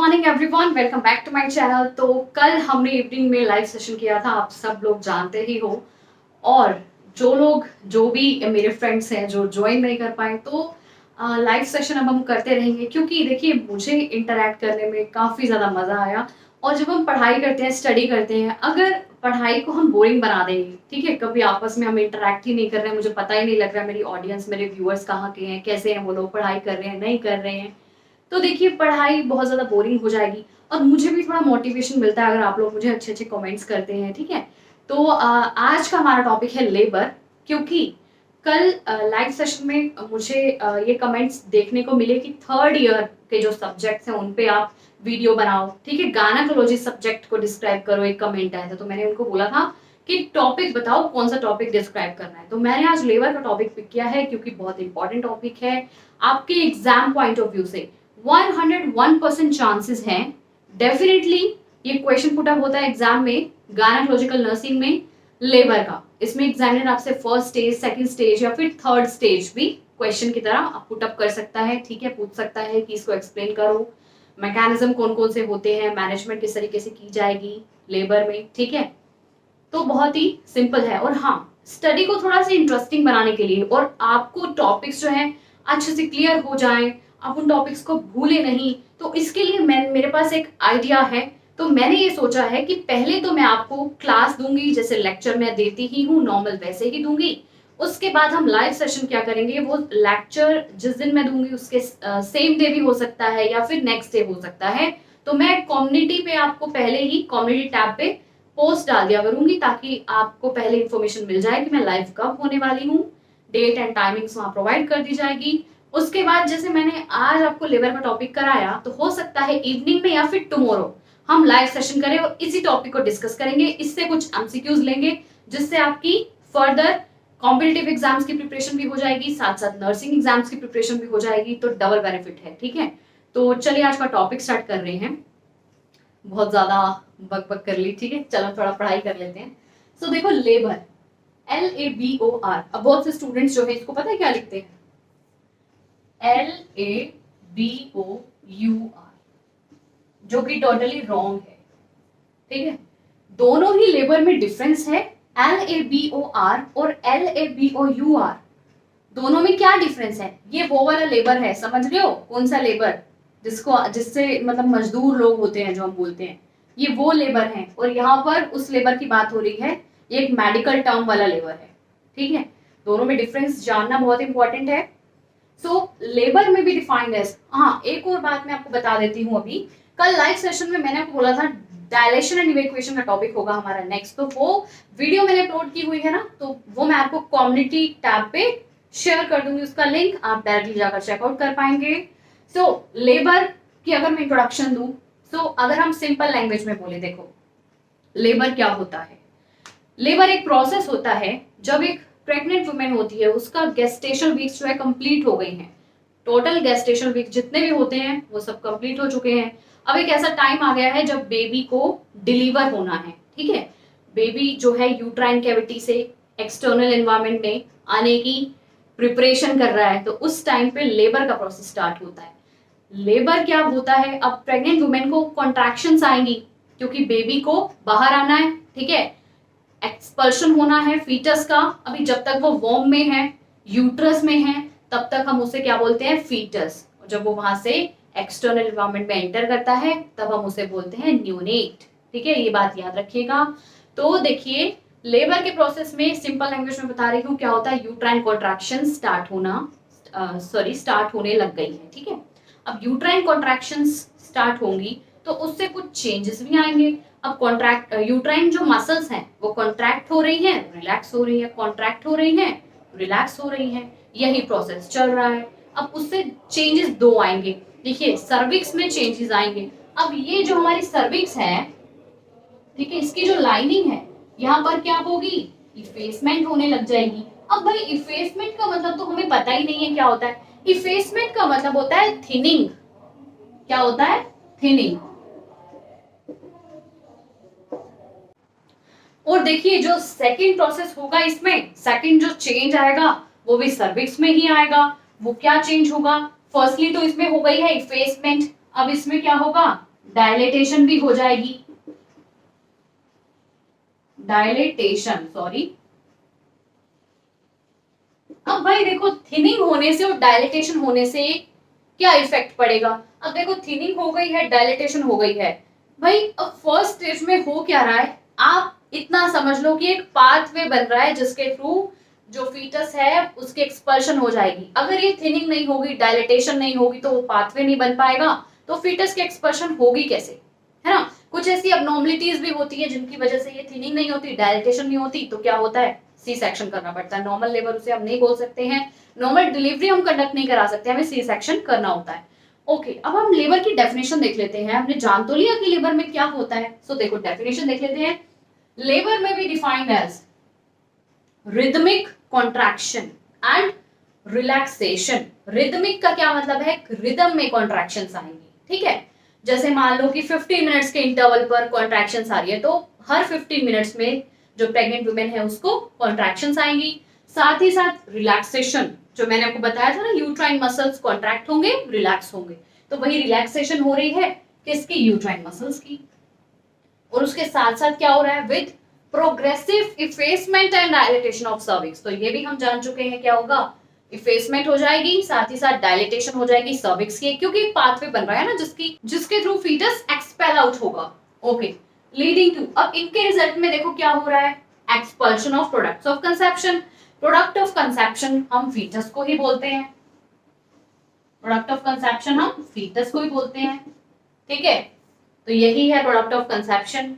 Morning everyone, welcome back to my channel. तो कल हमने इवनिंग में लाइव सेशन किया था, आप सब लोग जानते ही हो। और जो भी मेरे फ्रेंड्स हैं जो ज्वाइन नहीं कर पाए, तो लाइव सेशन अब हम करते रहेंगे, क्योंकि देखिए मुझे इंटरैक्ट करने में काफ़ी ज़्यादा मज़ा आया। और जब हम पढ़ाई करते हैं, स्टडी करते हैं, अगर पढ़ाई को हम बोरिंग बना देंगे, ठीक है, कभी आपस में हम इंटरैक्ट ही नहीं कर रहे हैं, मुझे पता ही नहीं लग रहा मेरी ऑडियंस, मेरे व्यूअर्स कहाँ के हैं, कैसे हैं वो लोग, पढ़ाई कर रहे हैं नहीं कर रहे हैं, तो देखिए पढ़ाई बहुत ज़्यादा बोरिंग हो जाएगी। और मुझे भी थोड़ा मोटिवेशन मिलता है अगर आप लोग मुझे अच्छे अच्छे कमेंट्स करते हैं, ठीक है। तो आज का हमारा टॉपिक है लेबर, क्योंकि कल लाइव सेशन में मुझे ये कमेंट्स देखने को मिले कि थर्ड ईयर के जो सब्जेक्ट्स हैं उन पे आप वीडियो बनाओ, ठीक है, गायनेकोलॉजी सब्जेक्ट को डिस्क्राइब करो, एक कमेंट आया था। तो मैंने उनको बोला था कि टॉपिक बताओ, कौन सा टॉपिक डिस्क्राइब करना है। तो मैंने आज लेबर का टॉपिक पिक किया है, क्योंकि बहुत इंपॉर्टेंट टॉपिक है आपके एग्जाम पॉइंट ऑफ व्यू से। 101% चांसेस हैं, डेफिनेटली ये क्वेश्चन पुट अप होता है एग्जाम में, गायनेकोलॉजिकल नर्सिंग में लेबर का। इसमें एग्जामिनर आपसे फर्स्ट स्टेज, सेकंड स्टेज या फिर थर्ड स्टेज भी क्वेश्चन की तरह पुट अप कर सकता है, ठीक है, पूछ सकता है कि इसको एक्सप्लेन करो, मैकेनिज्म कौन कौन से होते हैं, मैनेजमेंट किस तरीके से की जाएगी लेबर में, ठीक है। तो बहुत ही सिंपल है। और हाँ, स्टडी को थोड़ा सा इंटरेस्टिंग बनाने के लिए और आपको टॉपिक्स जो हैं अच्छे से क्लियर हो जाएं, आप उन टॉपिक्स को भूले नहीं, तो इसके लिए मेरे पास एक आइडिया है। तो मैंने ये सोचा है कि पहले तो मैं आपको क्लास दूंगी, जैसे लेक्चर मैं देती ही हूँ नॉर्मल वैसे ही दूंगी। उसके बाद हम लाइव सेशन क्या करेंगे, वो लेक्चर जिस दिन मैं दूंगी उसके सेम डे भी हो सकता है या फिर नेक्स्ट डे हो सकता है। तो मैं कम्युनिटी पे आपको पहले ही कम्युनिटी टैब पे पोस्ट डाल दिया करूंगी, ताकि आपको पहले इंफॉर्मेशन मिल जाए कि मैं लाइव कब होने वाली हूँ, डेट एंड टाइमिंग्स वहाँ प्रोवाइड कर दी जाएगी। उसके बाद जैसे मैंने आज आपको लेबर का टॉपिक कराया, तो हो सकता है इवनिंग में या फिर टुमारो हम लाइव सेशन करें और इसी टॉपिक को डिस्कस करेंगे। इससे कुछ एमसीक्यूज लेंगे, जिससे आपकी फर्दर कॉम्पिटिटिव एग्जाम्स की प्रिपरेशन भी हो जाएगी, साथ साथ नर्सिंग एग्जाम्स की प्रिपरेशन भी हो जाएगी, तो डबल बेनिफिट है, ठीक है। तो चलिए आज का टॉपिक स्टार्ट कर रहे हैं। बहुत ज्यादा बक बक कर ली, ठीक है, चलो थोड़ा पढ़ाई कर लेते हैं। सो देखो लेबर, LABOR। अब बहुत से स्टूडेंट्स जो है इसको पता है क्या लिखते हैं, LABOUR, जो कि टोटली रॉन्ग है, ठीक है। दोनों ही लेबर में डिफरेंस है, LABOR और LABOUR, दोनों में क्या डिफरेंस है। ये वो वाला लेबर है, समझ रहे हो कौन सा लेबर, जिससे मतलब मजदूर लोग होते हैं जो हम बोलते हैं, ये वो लेबर है। और यहाँ पर उस लेबर की बात हो रही है, ये एक मेडिकल टर्म वाला लेबर है, ठीक है। दोनों में डिफरेंस जानना बहुत इंपॉर्टेंट है। सो लेबर में भी डिफाइंड है। हाँ, एक और बात मैं आपको बता देती हूँ, अभी कल लाइव सेशन में मैंने आपको बोला था डायलेशन एंड इवैक्यूएशन का टॉपिक होगा हमारा नेक्स्ट, तो वो वीडियो मैंने अपलोड की हुई है ना, तो वो मैं आपको कम्युनिटी टैब पे शेयर कर दूंगी, उसका लिंक आप डायरेक्टली जाकर चेकआउट कर पाएंगे। सो लेबर की अगर मैं इंट्रोडक्शन दूं, सो अगर हम सिंपल लैंग्वेज में बोले, देखो लेबर क्या होता है। लेबर एक प्रोसेस होता है जब एक प्रेग्नेंट वुमेन होती है, उसका गेस्टेशन वीक्स जो है कंप्लीट हो गई हैं, टोटल गेस्टेशन वीक जितने भी होते हैं वो सब कंप्लीट हो चुके हैं। अब एक ऐसा टाइम आ गया है जब बेबी को डिलीवर होना है, ठीक है। बेबी जो है यूट्राइन कैविटी से एक्सटर्नल एनवायरनमेंट में आने की प्रिपरेशन कर रहा है, तो उस टाइम पे लेबर का प्रोसेस स्टार्ट होता है। लेबर क्या होता है, अब प्रेग्नेंट वुमेन को कॉन्ट्रैक्शंस आएंगी, क्योंकि बेबी को बाहर आना है, ठीक है, एक्सपल्शन होना है फीटस का। अभी जब तक वो वॉर्म में है, यूट्रस में है, तब तक हम उसे क्या बोलते हैं, फीटस। जब वो वहां से एक्सटर्नल एनवायरनमेंट में एंटर करता है, तब हम उसे बोलते हैं न्यूनेट, ठीक है, ये बात याद रखिएगा। तो देखिए लेबर के प्रोसेस में सिंपल लैंग्वेज में बता रही हूँ क्या होता है, यूट्राइन कॉन्ट्रैक्शन स्टार्ट होने लग गई है, ठीक है। अब यूट्राइन कॉन्ट्रैक्शंस स्टार्ट होंगी तो उससे कुछ चेंजेस भी आएंगे। अब यूट्राइन जो मसल्स हैं वो कॉन्ट्रैक्ट हो रही हैं, रिलैक्स हो रही है, कॉन्ट्रैक्ट हो रही हैं, रिलैक्स हो रही हैं, यही प्रोसेस चल रहा है। अब उससे चेंजेस दो आएंगे, देखिए सर्विक्स में चेंजेस आएंगे। अब ये जो हमारी सर्विक्स है, ठीक है, इसकी जो लाइनिंग है यहाँ पर क्या होगी, इफेसमेंट होने लग जाएगी। अब भाई इफेसमेंट का मतलब तो हमें पता ही नहीं है क्या होता है। इफेसमेंट का मतलब होता है थिनिंग। क्या होता है, थिनिंग। और देखिए जो सेकंड प्रोसेस होगा, इसमें सेकंड जो चेंज आएगा वो भी सर्विक्स में ही आएगा। वो क्या चेंज होगा, फर्स्टली तो इसमें हो गई है इफेसमेंट, अब इसमें क्या होगा, डायलेटेशन भी हो जाएगी, डायलेटेशन सॉरी। अब भाई देखो थिनिंग होने से और डायलेटेशन होने से क्या इफेक्ट पड़ेगा। अब देखो थिनिंग हो गई है, डायलेटेशन हो गई है भाई। अब फर्स्ट स्टेज में हो क्या रहा है, आप इतना समझ लो कि एक पाथवे बन रहा है जिसके थ्रू जो फीटस है उसकी एक्सपल्शन हो जाएगी। अगर ये थिनिंग नहीं होगी, डायलेटेशन नहीं होगी तो वो पाथवे नहीं बन पाएगा, तो फीटस की एक्सपल्शन होगी कैसे, है ना। कुछ ऐसी अबनॉर्मलिटीज भी होती है जिनकी वजह से ये थिनिंग नहीं होती, डायलेटेशन नहीं होती, तो क्या होता है, सी सेक्शन करना पड़ता है। नॉर्मल लेबर उसे हम नहीं बोल सकते हैं, नॉर्मल डिलीवरी हम कंडक्ट नहीं करा सकते, हमें सी सेक्शन करना होता है। ओके अब हम लेबर की डेफिनेशन देख लेते हैं। हमने जान तो लिया कि लेबर में क्या होता है, सो देखो डेफिनेशन देख लेते हैं। लेबर में भी defined as rhythmic contraction and relaxation. Rhythmic का क्या मतलब है, रिदम में कॉन्ट्रैक्शंस आएंगी, ठीक है। जैसे मान लो कि 15 मिनट्स के इंटरवल पर कॉन्ट्रैक्शंस आ रही है, तो हर 15 मिनट्स में जो प्रेग्नेंट वुमेन है उसको कॉन्ट्रैक्शंस आएंगी। साथ ही साथ रिलैक्सेशन, जो मैंने आपको बताया था ना, यूट्राइन मसल्स कॉन्ट्रैक्ट होंगे, रिलैक्स होंगे, तो वही रिलैक्सेशन हो रही है किसकी, यूट्राइन मसल्स की। और उसके साथ साथ क्या हो रहा है, with progressive effacement and dilatation of cervix. तो ये भी हम जान चुके हैं क्या होगा, इफेसमेंट हो जाएगी, साथ ही साथ डायलेटेशन हो जाएगी सर्विक्स की, क्योंकि एक पाथवे बन रहा है ना जिसके थ्रू फीटस एक्सपेल आउट होगा। ओके लीडिंग टू, अब इनके रिजल्ट में देखो क्या हो रहा है, expulsion of products of conception. Product of conception हम फीटस को ही बोलते हैं, प्रोडक्ट ऑफ कंसेप्शन हम फीटस को ही बोलते हैं, ठीक है। तो यही है प्रोडक्ट ऑफ कंसेप्शन।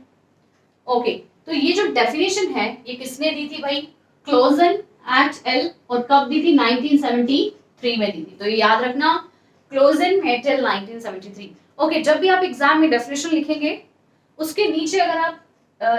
ओके तो ये जो डेफिनेशन है ये किसने दी थी भाई, क्लोजन एट एल, और कब दी थी, 1973 में दी थी। तो ये याद रखना, क्लोजन एट एल 1973। ओके जब भी आप एग्जाम में डेफिनेशन लिखेंगे उसके नीचे अगर आप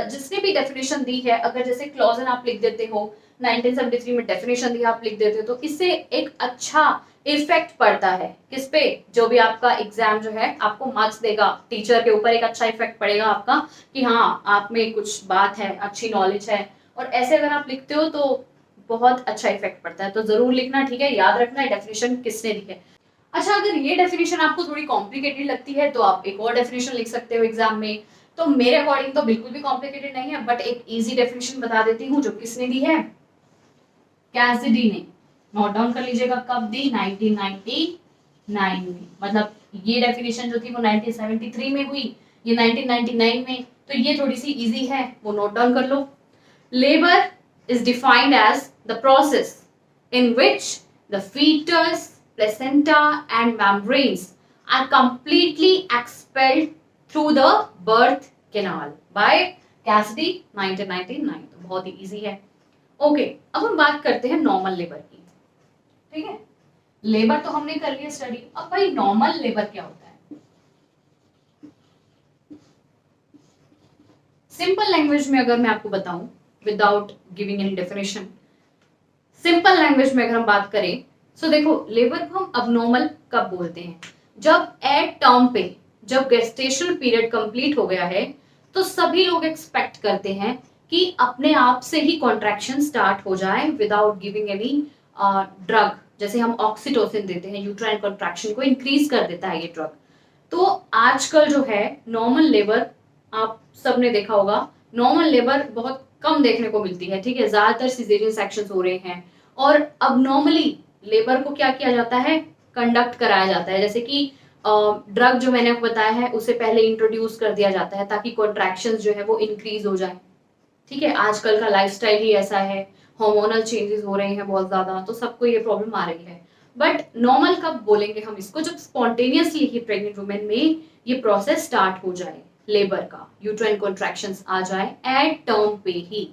जिसने भी डेफिनेशन दी है, अगर जैसे क्लोजन आप लिख देते हो, 1973 में डेफिनेशन दी आप लिख देते हो, तो इससे एक अच्छा इफेक्ट पड़ता है किस पे, जो भी आपका एग्जाम जो है आपको मार्क्स देगा, टीचर के ऊपर एक अच्छा इफेक्ट पड़ेगा आपका कि हाँ आप में कुछ बात है, अच्छी नॉलेज है। और ऐसे अगर आप लिखते हो तो बहुत अच्छा इफेक्ट पड़ता है, तो जरूर लिखना, ठीक है। याद रखना डेफिनेशन किसने दी है। अच्छा अगर ये डेफिनेशन आपको थोड़ी कॉम्प्लिकेटेड लगती है तो आप एक और डेफिनेशन लिख सकते हो एग्जाम में। तो मेरे अकॉर्डिंग तो बिल्कुल भी कॉम्प्लिकेटेड नहीं है, बट एक इजी डेफिनेशन बता देती हूँ जो किसने दी है, कैसिडी ने। नोट डाउन कर लीजिएगा कब दी, 1999 में। मतलब ये डेफिनेशन जो थी वो 1973 में हुई, ये 1999 में, तो ये थोड़ी सी इजी है, वो नोट डाउन कर लो। Labour is defined as the process in which the fetus, placenta and membranes are completely expelled through the birth canal by Cassidy 1999। तो बहुत ही इजी है। ओके अब हम बात करते हैं नॉर्मल लेबर की, ठीक है। लेबर तो हमने कर लिया स्टडी, अब भाई नॉर्मल लेबर क्या होता है। सिंपल लैंग्वेज में अगर मैं आपको बताऊं, without giving any definition, simple language में अगर हम बात करें, सो देखो लेबर को हम अबनॉर्मल कब बोलते हैं, जब एट टर्म पे, जब गेस्टेशनल पीरियड कंप्लीट हो गया है, तो सभी लोग एक्सपेक्ट करते हैं कि अपने आप से ही कॉन्ट्रैक्शन स्टार्ट हो जाए विदाउट गिविंग एनी ड्रग। जैसे हम ऑक्सीटोसिन देते हैं, यूट्राइन कॉन्ट्रैक्शन को इंक्रीज कर देता है ये ड्रग। तो आजकल जो है नॉर्मल लेबर, आप सबने देखा होगा, नॉर्मल लेबर बहुत कम देखने को मिलती है, ठीक है। ज्यादातर सिजेरियन सेक्शंस हो रहे हैं, और अब नॉर्मली लेबर को क्या किया जाता है, कंडक्ट कराया जाता है। जैसे कि ड्रग जो मैंने आपको बताया है उसे पहले इंट्रोड्यूस कर दिया जाता है ताकि कॉन्ट्रैक्शंस जो है वो इंक्रीज हो जाए, ठीक है। आजकल का लाइफस्टाइल ही ऐसा है, हार्मोनल चेंजेस हो रहे हैं बहुत ज्यादा, तो सबको ये प्रॉब्लम आ रही है। बट नॉर्मल कब बोलेंगे हम इसको, जब स्पॉन्टेनियसली ही प्रेग्नेंट वुमेन में ये प्रोसेस स्टार्ट हो जाए, लेबर का यूट्राइन कॉन्ट्रैक्शंस आ जाए एट टर्म पे ही,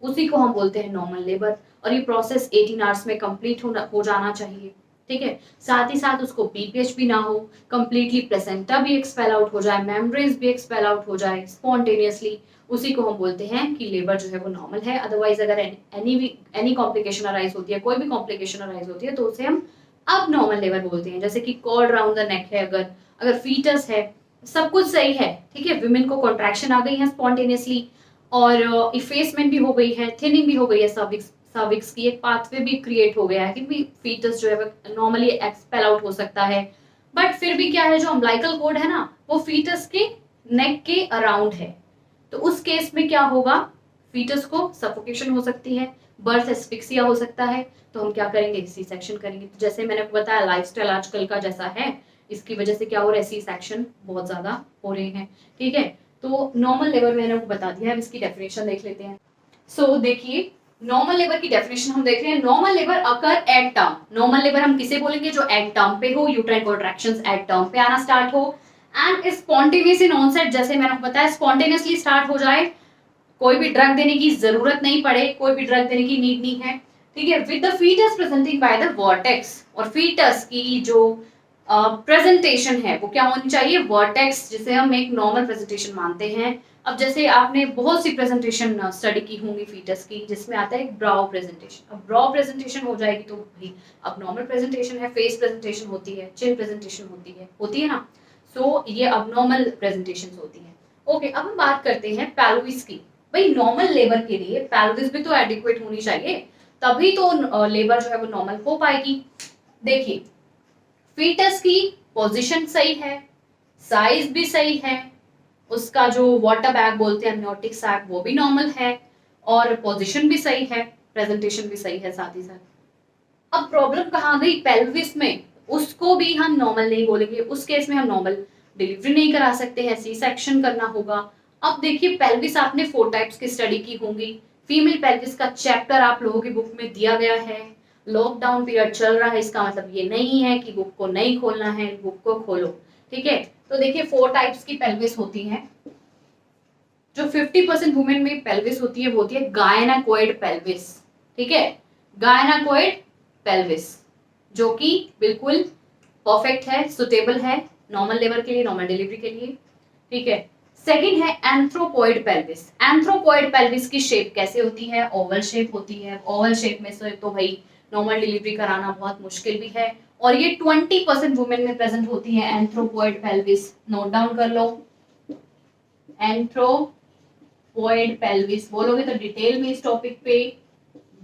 उसी को हम बोलते हैं नॉर्मल लेबर। और ये प्रोसेस 18 आवर्स में कंप्लीट हो जाना चाहिए, ठीक है। साथ ही साथ उसको बीपीएच भी ना हो, कंप्लीटली प्लेसेंटा भी एक्सपेल आउट हो जाए, मेम्ब्रेन्स भी एक्सपेल आउट हो जाए स्पॉन्टेनियसली, उसी को हम बोलते हैं कि लेबर जो है वो नॉर्मल है। अदरवाइज अगर एनी कॉम्प्लिकेशन अराइज होती है, कोई भी कॉम्प्लिकेशन अराइज होती है, तो उसे हम अब नॉर्मल लेबर बोलते हैं। जैसे कि कॉर्ड राउंड द नेक है, अगर फीटस है, सब कुछ सही है, ठीक है, विमेन को कॉन्ट्रैक्शन आ गई है स्पॉन्टेनियसली, और इफेसमेंट भी हो गई है, थिनिंग भी हो गई है, सर्विक्स की एक पाथवे भी क्रिएट हो गया है कि फीटस जो है नॉर्मली एक्सपेल आउट हो सकता है, बट फिर भी क्या है, जो अम्बिलिकल कॉर्ड है ना वो फीटस के नेक के अराउंड है, तो उस केस में क्या होगा, फीटस को सफोकेशन हो सकती है, बर्थ एस्फिक्सिया हो सकता है, तो हम क्या करेंगे, सी सेक्शन करेंगे। तो जैसे मैंने आपको बताया लाइफस्टाइल आजकल का जैसा है, इसकी वजह से क्या हो रहा है, सी सेक्शन बहुत ज्यादा हो रहे हैं। ठीक है, तो नॉर्मल लेबर मैंने आपको बता दिया है, अब इसकी डेफिनेशन देख लेते हैं। सो देखिए, नॉर्मल लेबर की डेफिनेशन हम देख रहे हैं। Normal labour occur at term, normal labour हम किसे बोलेंगे, जो एट टर्म पे हो, यूट्राइन कॉन्ट्रैक्शंस एट टर्म पे आना स्टार्ट हो, एंड स्पॉन्टेनियस इन ऑनसेट, जैसे मैंने आपको बताया स्पॉन्टेनियसली स्टार्ट हो जाए, कोई भी ड्रग देने की जरूरत नहीं पड़े, कोई भी ड्रग देने की नीड नहीं है। ठीक है, with the fetus presenting by the vertex, और फीटस की जो प्रेजेंटेशन है वो क्या होनी चाहिए, वर्टेक्स, जिसे हम एक नॉर्मल प्रेजेंटेशन मानते हैं। अब जैसे आपने बहुत सी प्रेजेंटेशन स्टडी की होंगी फीटस की, जिसमें आता है ब्राउ प्रेजेंटेशन। अब ब्राउ प्रेजेंटेशन हो जाएगी तो भाई अब नॉर्मल प्रेजेंटेशन है, फेस प्रेजेंटेशन होती है, चिन प्रेजेंटेशन होती है ना, सो ये अब नॉर्मल प्रेजेंटेशन होती है। ओके, अब हम बात करते हैं पेल्विस की। भाई नॉर्मल लेबर के लिए पेल्विस भी तो एडिक्वेट होनी चाहिए, तभी तो लेबर जो है वो नॉर्मल हो पाएगी। देखिए, फीटस की पोजीशन सही है, साइज भी सही है, उसका जो वाटर बैग बोलते हैं अम्नियोटिक सैक वो भी नॉर्मल है, और पोजीशन भी सही है, प्रेजेंटेशन भी सही है साथ ही साथ। अब प्रॉब्लम कहाँ गई, पेल्विस में, उसको भी हम नॉर्मल नहीं बोलेंगे, उस केस में हम नॉर्मल डिलीवरी नहीं करा सकते हैं, सी सेक्शन करना होगा। अब देखिए, पेल्विस आपने 4 टाइप्स की स्टडी की होंगी, फीमेल पेल्विस का चैप्टर आप लोगों की बुक में दिया गया है। लॉकडाउन पीरियड चल रहा है, इसका मतलब ये नहीं है कि बुक को नहीं खोलना है, बुक को खोलो। ठीक है, तो देखिए 4 टाइप्स की पेल्विस होती हैं। जो 50% वुमेन में पेल्विस होती है वो होती है गायनाकोइड पेल्विस। ठीक है, गायनाकोइड पेल्विस, जो कि बिल्कुल परफेक्ट है, सुटेबल है नॉर्मल लेबर के लिए, नॉर्मल डिलीवरी के लिए। ठीक है, सेकंड है एंथ्रोपॉइड पेल्विस। एंथ्रोपॉइड पेल्विस की शेप कैसे होती है, ओवल शेप होती है। ओवल शेप में से तो भाई नॉर्मल डिलीवरी कराना बहुत मुश्किल भी है, और ये 20% वुमेन में प्रेजेंट होती है एंथ्रोपॉइड पेल्विस। नोट डाउन कर लो, एंथ्रोपॉइड पेल्विस बोलोगे तो डिटेल में इस टॉपिक पे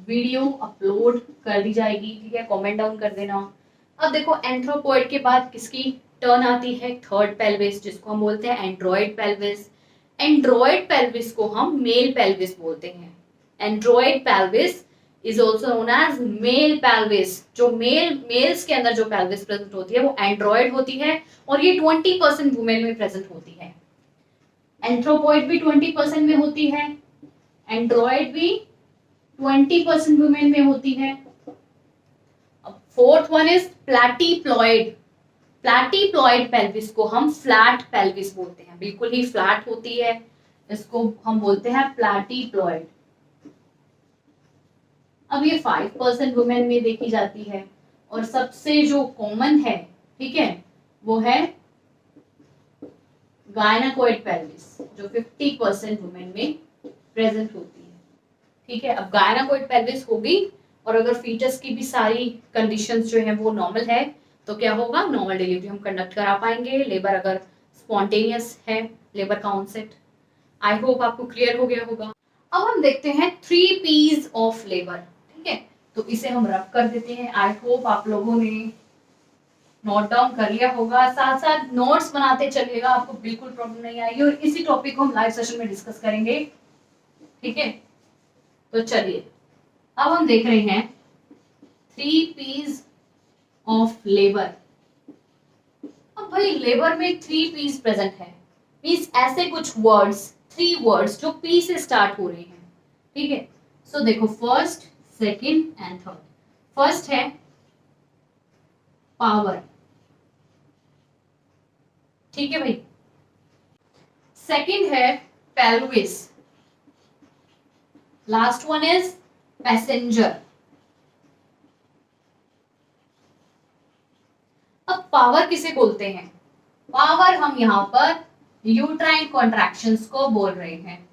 वीडियो अपलोड कर दी जाएगी। ठीक है, कमेंट डाउन कर देना। अब देखो, एंथ्रोपॉइड के बाद किसकी टर्न आती है, थर्ड पेल्विस, जिसको हम बोलते हैं एंड्रॉइड पेल्विस। एंड्रॉइड पेल्विस को हम मेल पेल्विस बोलते हैं। Android pelvis is also known as male pelvis. जो मेल्स के अंदर जो पेल्विस प्रेजेंट होती है वो एंड्रॉइड होती है, और ये 20% वुमेन में प्रेजेंट होती है। एंथ्रोपॉइड भी 20% में होती है, एंड्रॉइड भी 20% वुमेन में होती है। अब फोर्थ वन इज प्लैटीप्लॉइड। प्लैटीप्लॉइड पेल्विस को हम फ्लैट पेल्विस बोलते हैं, बिल्कुल ही फ्लैट होती है, इसको हम बोलते हैं प्लैटीप्लॉइड। अब ये 5% वुमेन में देखी जाती है, और सबसे जो कॉमन है, ठीक है, वो है गायनाकोइड पेल्विस, जो 50% वुमेन में प्रेजेंट होती है। ठीक है, अब गायनाकोइड पेल्विस होगी, और अगर फीटस की भी सारी कंडीशंस जो है वो नॉर्मल है, तो क्या होगा, नॉर्मल डिलीवरी हम कंडक्ट करा पाएंगे। लेबर अगर स्पॉन्टेनियस है, लेबर का ऑनसेट। आई होप आपको क्लियर हो गया होगा। अब हम देखते हैं 3 P's ऑफ लेबर। ठीक है, तो इसे हम रफ कर देते हैं। आई होप आप लोगों ने नोट डाउन कर लिया होगा, साथ साथ नोट्स बनाते चलिएगा, आपको बिल्कुल प्रॉब्लम नहीं आएगी, और इसी टॉपिक को हम लाइव सेशन में डिस्कस करेंगे। ठीक है, तो चलिए अब हम देख रहे हैं 3 P's ऑफ लेबर। अब भाई लेबर में 3 P's प्रेजेंट है, मींस ऐसे कुछ वर्ड्स, 3 वर्ड्स जो P से स्टार्ट हो रहे हैं। ठीक है, सो देखो, first, second and third. First है पावर। ठीक है भाई, सेकंड है pelvis, last one is passenger. अब पावर किसे बोलते हैं, पावर हम यहां पर यूट्राइन कॉन्ट्रैक्शंस को बोल रहे हैं।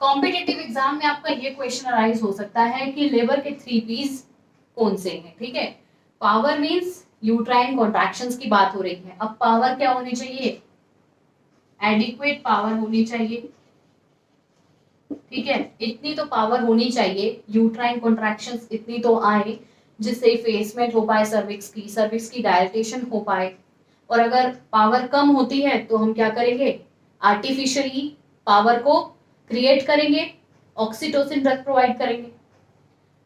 कॉम्पिटिटिव एग्जाम में आपका ये क्वेश्चन अराइज हो सकता है कि लेबर के 3 P's कौन से हैं। ठीक है, पावर मींस यूट्राइन कॉन्ट्रैक्शंस की बात हो रही है। अब पावर क्या होनी चाहिए, एडिक्वेट पावर होनी चाहिए। ठीक है, इतनी तो पावर होनी चाहिए, यूट्राइन कॉन्ट्रैक्शंस इतनी तो आए जिससे इफेसमेंट हो पाए सर्विक्स की डायलेटेशन हो पाए। और अगर पावर कम होती है तो हम क्या करेंगे, आर्टिफिशियली पावर को क्रिएट करेंगे, ऑक्सीटोसिन ड्रग प्रोवाइड करेंगे।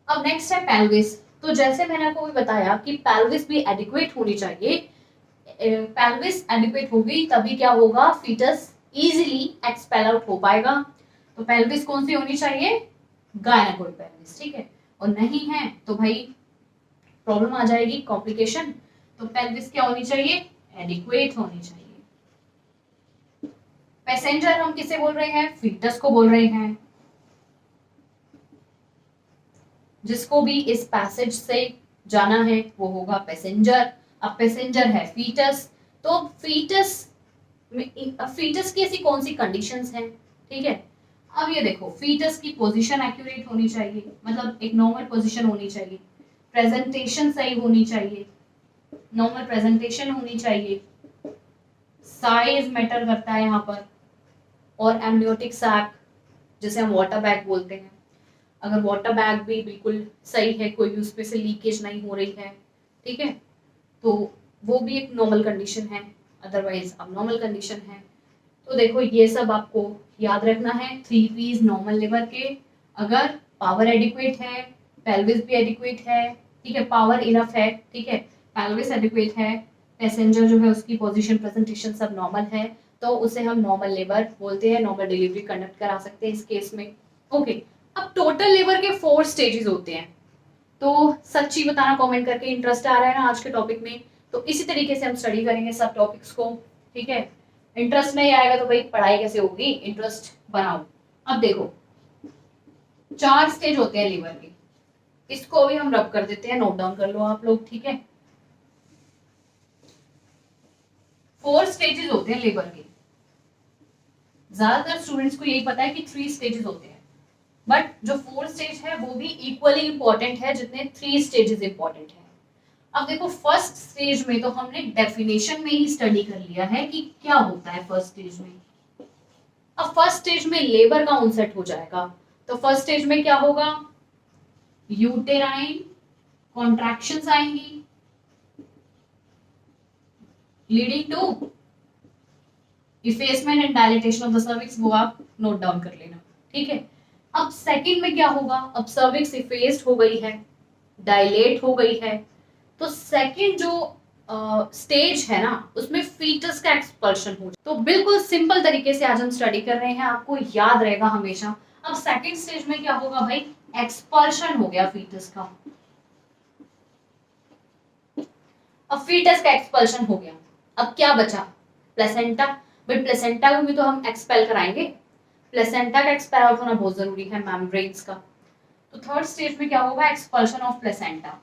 अब नेक्स्ट है पेल्विस। तो जैसे मैंने आपको भी बताया कि पेल्विस भी एडिक्वेट होनी चाहिए। पेल्विस एडिक्वेट होगी तभी क्या होगा, फीटस इजीली एक्सपेल आउट हो पाएगा। तो पेल्विस कौन सी होनी चाहिए, गायनाकोइड पेल्विस, ठीक है। और नहीं है तो भाई प्रॉब्लम आ जाएगी, कॉम्प्लिकेशन। तो पेल्विस क्या होनी चाहिए, एडिक्वेट होनी चाहिए। पैसेंजर हम किसे बोल रहे हैं, फीटस को बोल रहे हैं, जिसको भी इस पैसेज से जाना है वो होगा पैसेंजर। अब पैसेंजर है फीटस, तो फीटस की ऐसी कौन सी कंडीशंस हैं, ठीक है। अब ये देखो, फीटस की पोजीशन एक्यूरेट होनी चाहिए, मतलब एक नॉर्मल पोजीशन होनी चाहिए, प्रेजेंटेशन सही होनी चाहिए, नॉर्मल प्रेजेंटेशन होनी चाहिए, साइज मैटर करता है यहाँ पर, और एमनियोटिक सैक जिसे हम वाटर बैग बोलते हैं, अगर वाटर बैग भी बिल्कुल सही है, कोई भी उसमें से लीकेज नहीं हो रही है, ठीक है, तो वो भी एक नॉर्मल कंडीशन है, अदरवाइज अब नॉर्मल कंडीशन है। तो देखो ये सब आपको याद रखना है, 3 P's नॉर्मल लिवर के। अगर पावर एडिक्वेट है, पेल्विस भी एडिक्वेट है, ठीक है, पावर इनफ है, ठीक है, पेल्विस एडिक्वेट है, पैसेंजर जो है उसकी पोजीशन प्रेजेंटेशन सब नॉर्मल है, तो उसे हम नॉर्मल लेबर बोलते हैं, नॉर्मल डिलीवरी कंडक्ट करा सकते हैं इस केस में। ओके, अब टोटल लेबर के 4 स्टेजेस होते हैं। तो सच्ची बताना कमेंट करके, इंटरेस्ट आ रहा है ना आज के टॉपिक में, तो इसी तरीके से हम स्टडी करेंगे सब टॉपिक्स को, ठीक है। इंटरेस्ट नहीं आएगा तो भाई पढ़ाई कैसे होगी, इंटरेस्ट बनाओ। अब देखो 4 स्टेज होते हैं लीवर के, इसको भी हम रब कर देते हैं, नोट डाउन कर लो आप लोग, ठीक है। 4 स्टेजेस होते हैं लीवर के। ज्यादातर स्टूडेंट्स को यही पता है कि 3 स्टेजेस होते हैं, बट जो 4 स्टेज है वो भी इक्वली इंपॉर्टेंट है जितने 3 स्टेजेस इंपॉर्टेंट है। अब देखो फर्स्ट स्टेज में तो हमने डेफिनेशन में ही स्टडी कर लिया है कि क्या होता है फर्स्ट स्टेज में। अब फर्स्ट स्टेज में लेबर का ऑनसेट हो जाएगा, तो फर्स्ट स्टेज में क्या होगा, यूटेराइन कॉन्ट्रैक्शंस आएंगी leading to effacement and dilatation of the cervix, वो आप नोट डाउन कर लेना, ठीक है। अब सेकंड में क्या होगा, अब सर्विक्स इफेस्ड हो गई है, डायलेट हो गई है, तो सेकंड जो स्टेज है ना उसमें फीटस का एक्सपल्शन हो। तो बिल्कुल सिंपल तरीके से आज हम स्टडी कर रहे हैं, आपको याद रहेगा हमेशा। अब सेकंड स्टेज में क्या होगा भाई, एक्सपल्शन हो गया फीटस का। अब फीटस का एक्सपल्शन हो गया, अब क्या बचा, प्लेसेंटा। भाई प्लेसेंटा को भी तो हम एक्सपेल कराएंगे, प्लेसेंटा का एक्सपेल आउट होना बहुत जरूरी है मेम्ब्रेन्स का। तो थर्ड स्टेज में क्या होगा, एक्सपल्शन ऑफ प्लेसेंटा,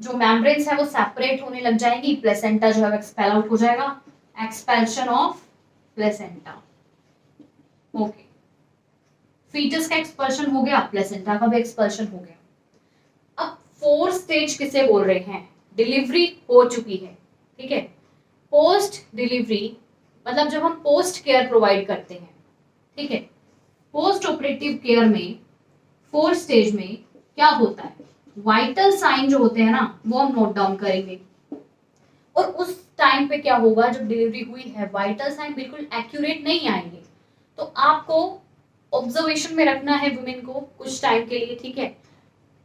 जो मेम्ब्रेन्स है वो सेपरेट होने लग जाएंगी, प्लेसेंटा जो है एक्सपेल आउट हो जाएगा, एक्सपेल्शन ऑफ प्लेसेंटा। ओके, फीटस का एक्सपल्शन हो गया, प्लेसेंटा का भी एक्सपल्शन हो गया। अब फोर्थ स्टेज किसे बोल रहे हैं, डिलीवरी हो चुकी है, ठीक है। पोस्ट डिलीवरी मतलब जब हम पोस्ट केयर प्रोवाइड करते हैं, ठीक है, पोस्ट ऑपरेटिव केयर में फोर्थ स्टेज में क्या होता है, वाइटल साइन जो होते हैं ना वो हम नोट डाउन करेंगे। और उस टाइम पे क्या होगा, जब डिलीवरी हुई है वाइटल साइन बिल्कुल एक्यूरेट नहीं आएंगे, तो आपको ऑब्जर्वेशन में रखना है वुमेन को कुछ टाइम के लिए, ठीक है।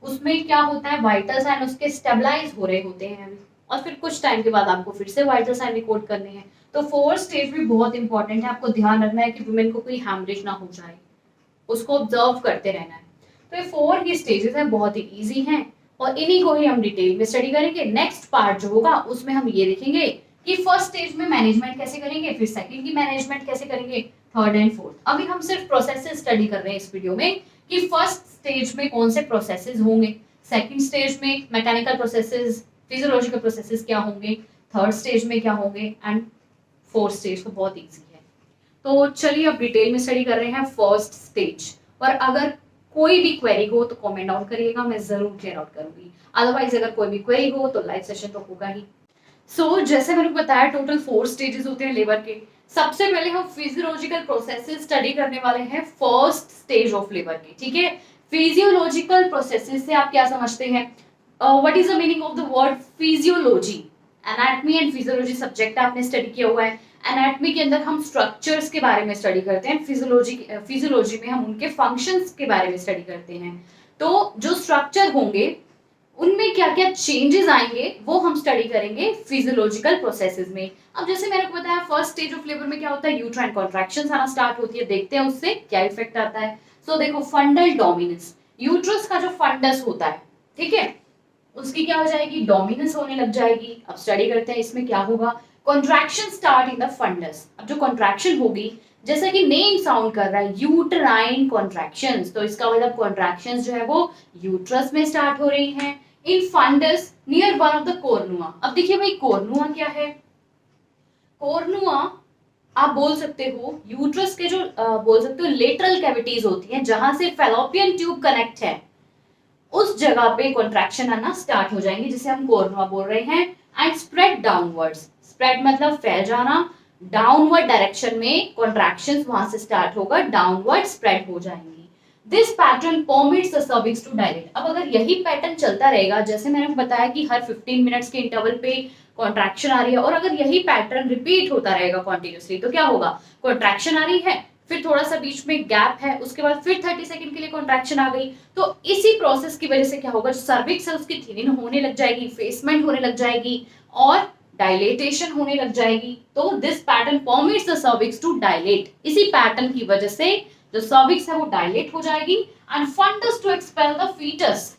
उसमें क्या होता है, वाइटल साइन उसके स्टेबलाइज हो रहे होते हैं अभी, और फिर कुछ टाइम के बाद आपको फिर से वाइटल साइन रिकॉर्ड करने हैं। तो फोर्थ स्टेज भी बहुत इंपॉर्टेंट है, आपको ध्यान रखना है कि वुमेन को कोई हैमरेज ना हो जाए, उसको ऑब्जर्व करते रहना है। तो ये 4 ही स्टेजेस हैं, बहुत ही इजी हैं, और इन्हीं को ही हम डिटेल में स्टडी करेंगे। नेक्स्ट पार्ट जो होगा उसमें हम ये देखेंगे कि फर्स्ट स्टेज में मैनेजमेंट कैसे करेंगे, फिर सेकंड की मैनेजमेंट कैसे करेंगे, थर्ड एंड फोर्थ। अभी हम सिर्फ प्रोसेसेस स्टडी कर रहे हैं इस वीडियो में कि फर्स्ट स्टेज में कौन से प्रोसेसेस होंगे, सेकंड स्टेज में मैकेनिकल प्रोसेसेस, फिजियोलॉजिकल प्रोसेसेस क्या होंगे, थर्ड स्टेज में क्या होंगे, एंड फोर्थ स्टेज तो बहुत इजी है। तो चलिए अब डिटेल में स्टडी कर रहे हैं फर्स्ट स्टेज। और अगर कोई भी क्वेरी हो तो कमेंट डाउन करिएगा, मैं जरूर क्लियर आउट करूंगी। अदरवाइज अगर कोई भी क्वेरी हो तो लाइव सेशन तो होगा ही। सो जैसे मैंने बताया टोटल 4 स्टेजेस होते हैं लेबर के। सबसे पहले हम फिजियोलॉजिकल प्रोसेसेस स्टडी करने वाले हैं फर्स्ट स्टेज ऑफ लेबर के, ठीक है। फिजियोलॉजिकल प्रोसेसेस से आप क्या समझते हैं? What is the meaning of the word physiology? Anatomy and physiology subject आपने स्टडी किया हुआ है। एनाटमी के अंदर हम स्ट्रक्चर्स के बारे में स्टडी करते हैं, फिजियोलॉजी में हम उनके फंक्शंस के बारे में स्टडी करते हैं। तो जो स्ट्रक्चर होंगे उनमें क्या क्या चेंजेस आएंगे वो हम स्टडी करेंगे फिजियोलॉजिकल प्रोसेसेस में। अब जैसे मैंने को बताया फर्स्ट स्टेज ऑफ लेबर में क्या होता है, यूट्राइन कॉन्ट्रैक्शंस आना स्टार्ट होती है, देखते हैं उससे क्या इफेक्ट आता है। सो देखो फंडल डोमिनेंस, यूट्रस का जो फंडस होता है, ठीक है, उसकी क्या हो जाएगी, डोमिनेंस होने लग जाएगी। अब स्टडी करते हैं इसमें क्या होगा, contraction start in the fundus. अब जो कॉन्ट्रैक्शन होगी, जैसा कि नेम साउंड कर रहा है यूटराइन कॉन्ट्रैक्शंस, तो इसका मतलब कॉन्ट्रैक्शंस जो है वो यूट्रस में स्टार्ट हो रही हैं in fundus near one of the cornua. अब देखिए भाई कोर्नुआ क्या है, कोर्नुआ आप बोल सकते हो यूट्रस के जो बोल सकते हो लेटरल कैविटीज होती हैं जहां से फैलोपियन ट्यूब कनेक्ट है, उस जगह पे कॉन्ट्रैक्शन आना स्टार्ट हो जाएंगे जिसे हम कोर्नुआ बोल रहे हैं। एंड स्प्रेड डाउनवर्ड्स, स्प्रेड मतलब फैल जाना, डाउनवर्ड डायरेक्शन में कॉन्ट्रैक्शंस वहां से स्टार्ट होगा, डाउनवर्ड स्प्रेड हो जाएंगी। This pattern permits the cervix to dilate. अब अगर यही पैटर्न चलता रहेगा, जैसे मैंने बताया कि हर 15 मिनट्स के इंटरवल पे कॉन्ट्रैक्शन आ रही है, और अगर यही पैटर्न रिपीट होता रहेगा कॉन्टिन्यूसली, तो क्या होगा, कॉन्ट्रैक्शन आ रही है, फिर थोड़ा सा बीच में गैप है, उसके बाद फिर 30 सेकंड के लिए कॉन्ट्रैक्शन आ गई, तो इसी प्रोसेस की वजह से क्या होगा, जो सर्विक्स है उसकी थिनिंग होने लग जाएगी, फेसमेंट होने लग जाएगी और डायलेटेशन होने लग जाएगी। तो this pattern permits the cervix to dilate, इसी पैटर्न की वजह से जो सर्विक्स है वो डायलेट हो जाएगी and fundus to expel the fetus.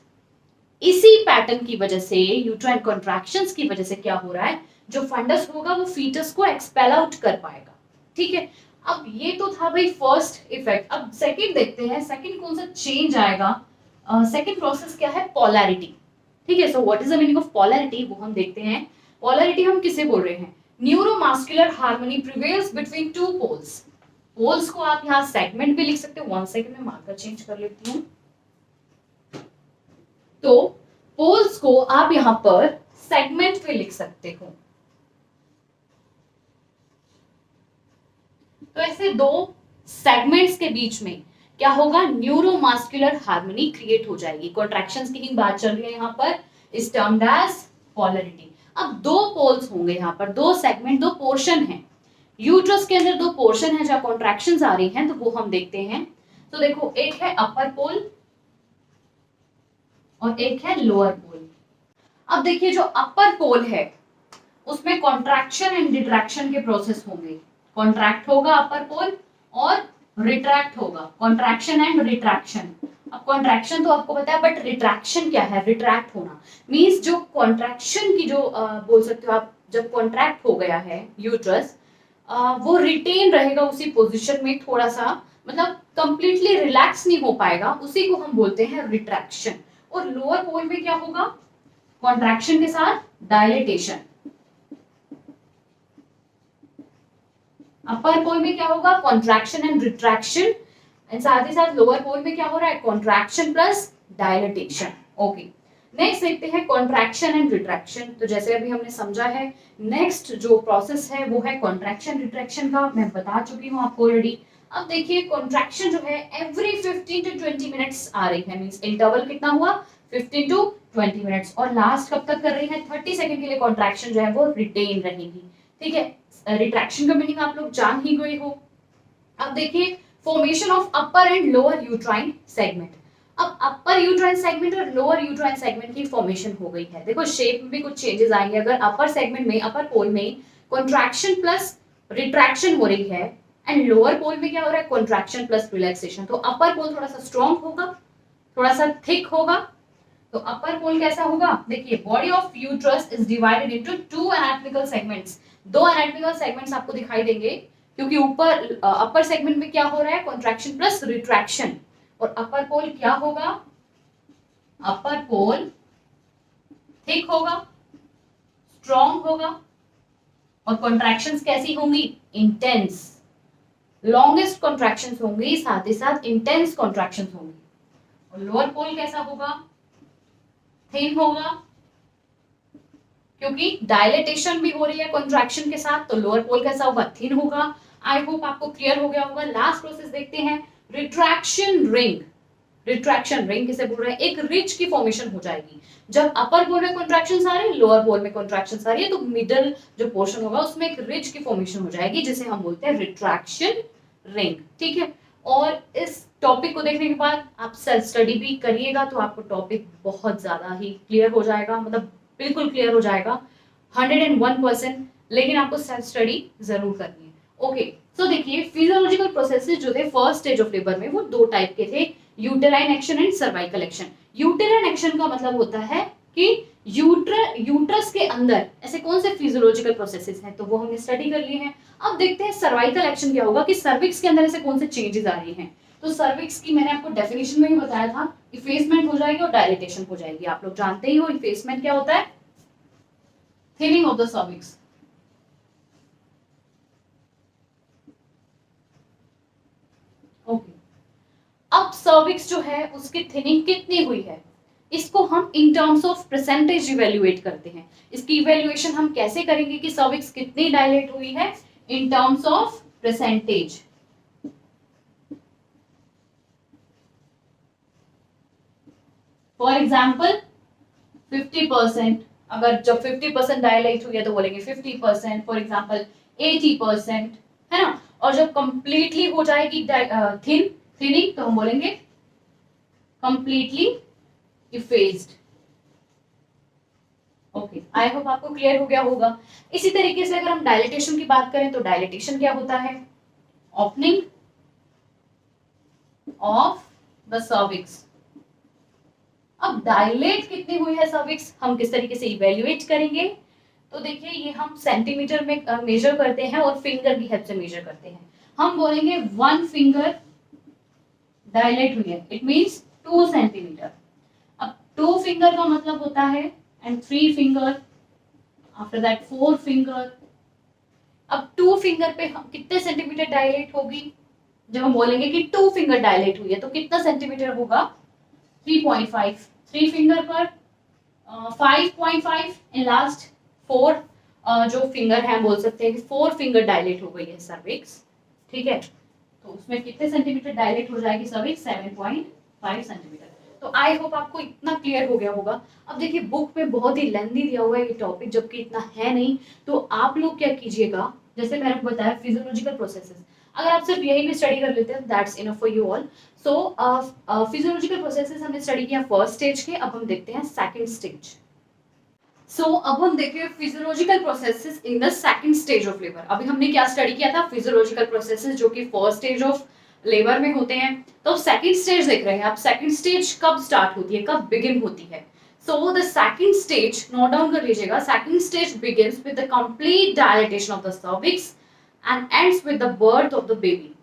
इसी पैटर्न की वजह से, यूट्राइन कॉन्ट्रैक्शंस की वजह से क्या हो रहा है, जो फंडस होगा वो फीटस को एक्सपेल आउट कर पाएगा, ठीक है। अब ये तो था भाई फर्स्ट इफेक्ट। अब सेकंड देखते हैं, सेकंड कौन सा चेंज आएगा। सेकंड प्रोसेस क्या है, पोलैरिटी, ठीक है। So what is the meaning of polarity, वो हम देखते हैं। पोलैरिटी हम किसे बोल रहे हैं, neuromuscular harmony prevails between two poles. Poles को आप यहाँ सेगमेंट भी लिख सकते हो, 1 सेकंड में मार्कर चेंज कर लेती हूँ। तो पोल्स को आप यहां पर सेगमेंट पे लिख सकते हो। तो ऐसे दो सेगमेंट्स के बीच में क्या होगा, न्यूरोमस्कुलर हार्मनी क्रिएट हो जाएगी। कॉन्ट्रैक्शंस की ही बात चल रही है यहाँ पर, इज टर्म्ड एज पोलैरिटी। अब दो पोल्स होंगे यहाँ पर, दो सेगमेंट, दो पोर्शन है यूट्रस के अंदर, दो पोर्शन है जहां कॉन्ट्रैक्शंस आ रही हैं, तो वो हम देखते हैं। तो देखो एक है अपर पोल और एक है लोअर पोल। अब देखिए जो अपर पोल है उसमें कॉन्ट्रैक्शन एंड रिट्रैक्शन के प्रोसेस होंगे। कॉन्ट्रैक्ट होगा अपर पोल और रिट्रैक्ट होगा, कॉन्ट्रैक्शन एंड रिट्रैक्शन। अब कॉन्ट्रैक्शन तो आपको पता है, बट रिट्रैक्शन क्या है, रिट्रैक्ट होना मींस जो कॉन्ट्रैक्शन की जो बोल सकते हो आप, जब कॉन्ट्रैक्ट हो गया है यूट्रस, वो रिटेन रहेगा उसी पोजीशन में, थोड़ा सा मतलब कंप्लीटली रिलैक्स नहीं हो पाएगा, उसी को हम बोलते हैं रिट्रैक्शन। और लोअर पोल में क्या होगा, कॉन्ट्रैक्शन के साथ डायलेटेशन। अपर पोल में क्या होगा, कॉन्ट्रैक्शन एंड रिट्रैक्शन, एंड साथ ही साथ लोअर पोल में क्या हो रहा है, contraction plus dilatation. Okay, next देखते हैं कॉन्ट्रैक्शन एंड रिट्रैक्शन। तो जैसे अभी हमने समझा है, नेक्स्ट जो प्रोसेस है वो है कॉन्ट्रैक्शन रिट्रैक्शन का, मैं बता चुकी हूँ आपको ऑलरेडी। अब देखिए कॉन्ट्रैक्शन जो है एवरी 15 to 20 मिनट्स आ रही है, मींस इंटरवल कितना हुआ, 15 to 20 मिनट्स, और लास्ट कब तक कर रही है, 30 सेकंड के लिए कॉन्ट्रैक्शन जो है वो रिटेन रहेगी, ठीक है। रिट्रैक्शन का मीनिंग आप लोग जान ही गए हो। अब देखिए formation of upper and lower uterine segment. अब अपर यूट्राइन सेगमेंट और लोअर यूट्राइन सेगमेंट की फॉर्मेशन हो गई है। देखो शेप में भी कुछ चेंजेस आएंगे। अगर अपर सेगमेंट में, अपर पोल में कॉन्ट्रैक्शन प्लस रिट्रैक्शन हो रही है एंड लोअर पोल में क्या हो रहा है, कॉन्ट्रैक्शन प्लस रिलैक्सेशन, तो अपर पोल थोड़ा सा स्ट्रॉन्ग होगा, थोड़ा सा थिक होगा। तो अपर पोल कैसा होगा, देखिए body of uterus is divided into 2 anatomical segments. 2 anatomical segments आपको दिखाई देंगे, क्योंकि ऊपर अपर सेगमेंट में क्या हो रहा है, कॉन्ट्रैक्शन प्लस रिट्रैक्शन, और अपर पोल क्या होगा, अपर पोल थिक होगा, स्ट्रॉन्ग होगा, और कॉन्ट्रैक्शंस कैसी होंगी, इंटेंस, लॉन्गेस्ट कॉन्ट्रैक्शंस होंगी, साथ ही साथ इंटेंस कॉन्ट्रैक्शंस होंगी। और लोअर पोल कैसा होगा, थिन होगा, क्योंकि डायलेटेशन भी हो रही है कॉन्ट्रैक्शन के साथ, तो लोअर पोल कैसा होगा, थिन होगा। आई होप आपको क्लियर हो गया होगा। लास्ट प्रोसेस देखते हैं, रिट्रैक्शन रिंग। रिट्रैक्शन रिंग किसे बोल रहे हैं, एक रिज की फॉर्मेशन हो जाएगी। जब अपर बोल में कॉन्ट्रैक्शन आ रही है, लोअर बोल में कॉन्ट्रैक्शन आ रही है, तो मिडल जो पोर्शन होगा उसमें एक रिज की फॉर्मेशन हो जाएगी जिसे हम बोलते हैं रिट्रैक्शन रिंग। ठीक है, और इस टॉपिक को देखने के बाद आप सेल्फ स्टडी भी करिएगा तो आपको टॉपिक बहुत ज्यादा ही क्लियर हो जाएगा, मतलब बिल्कुल क्लियर हो जाएगा 101%। लेकिन आपको सेल्फ स्टडी जरूर करनी है। ओके, सो देखिए फिजियोलॉजिकल प्रोसेसेस जो थे फर्स्ट स्टेज ऑफ लेबर में वो दो टाइप के थे, uterine action and cervical action. Uterine action का मतलब होता है कि यूट्रस के अंदर ऐसे कौन से फिजियोलॉजिकल प्रोसेसेस हैं, तो वो हमने स्टडी कर लिए हैं। अब देखते हैं सर्वाइकल एक्शन क्या होगा, कि सर्विक्स के अंदर ऐसे कौन से चेंजेस आ रही हैं। तो सर्विक्स की मैंने आपको डेफिनेशन में ही बताया था, इफेसमेंट हो जाएगी और डायलिटेशन हो जाएगी। आप लोग जानते ही हो इफेसमेंट क्या होता है, thinning of the cervix. Okay, अब सर्विक्स जो है उसकी थिनिंग कितनी हुई है, इसको हम in terms of percentage evaluate करते हैं। इसकी इवेल्युएशन हम कैसे करेंगे कि सर्विक्स कितनी डायलेट हुई है, in terms of percentage. For example 50%, अगर जब 50% डायलेट हुई है तो बोलेंगे 50%, फॉर एग्जाम्पल 80%, है ना। और जब कंप्लीटली हो जाएगी थिनिंग तो हम बोलेंगे कंप्लीटली इफेस्ड। ओके, आई होप आपको क्लियर हो गया होगा। इसी तरीके से अगर हम डायलिटेशन की बात करें तो डायलिटेशन क्या होता है, ओपनिंग ऑफ द सर्विक्स। अब डायलेट कितनी हुई है सर्विक्स, हम किस तरीके से इवेल्युएट करेंगे, तो देखिए ये हम सेंटीमीटर में मेजर करते हैं और फिंगर की हेल्प से मेजर करते हैं। हम बोलेंगे 1 फिंगर डायलेट हुई है, इट मींस 2 सेंटीमीटर। अब 2 फिंगर का मतलब होता है and 3 finger, after that 4 finger. अब 2 फिंगर पे हम कितने सेंटीमीटर डायलेट होगी, जब हम बोलेंगे कि 2 फिंगर डायलेट हुई है तो कितना सेंटीमीटर होगा, 3.5। 3 फिंगर पर 5.5 एंड लास्ट 4 जो फिंगर है बोल सकते हैं कि 4 फिंगर डायलेट हो गई है सर्विक्स। ठीक है, तो उसमें कितने सेंटीमीटर डायलेट हो जाएगी सर्विक्स, 7.5 सेंटीमीटर। तो आई होप आपको इतना क्लियर हो गया होगा। अब देखिए बुक में बहुत ही लेंथी दिया हुआ है ये टॉपिक, जबकि इतना है नहीं, तो आप लोग क्या कीजिएगा, जैसे मैंने आपको बताया फिजियोलॉजिकल प्रोसेसेस, अगर आप सिर्फ यही भी स्टडी कर लेते हैं that's enough for you all. So physiological processes हमने स्टडी किया फर्स्ट स्टेज के, अब हम देखते हैं सेकंड स्टेज। सो अब हम देखें physiological processes in the second stage of labour. अभी हमने क्या स्टडी किया था, फिजियोलॉजिकल प्रोसेसेस जो कि फर्स्ट स्टेज ऑफ लेबर में होते हैं। तो सेकंड स्टेज देख रहे हैं आप, सेकंड स्टेज कब स्टार्ट होती है, कब बिगिन होती है। So the second stage, note down कर लीजिएगा, second stage begins with the complete dilatation of the cervix and ends with the birth of the baby.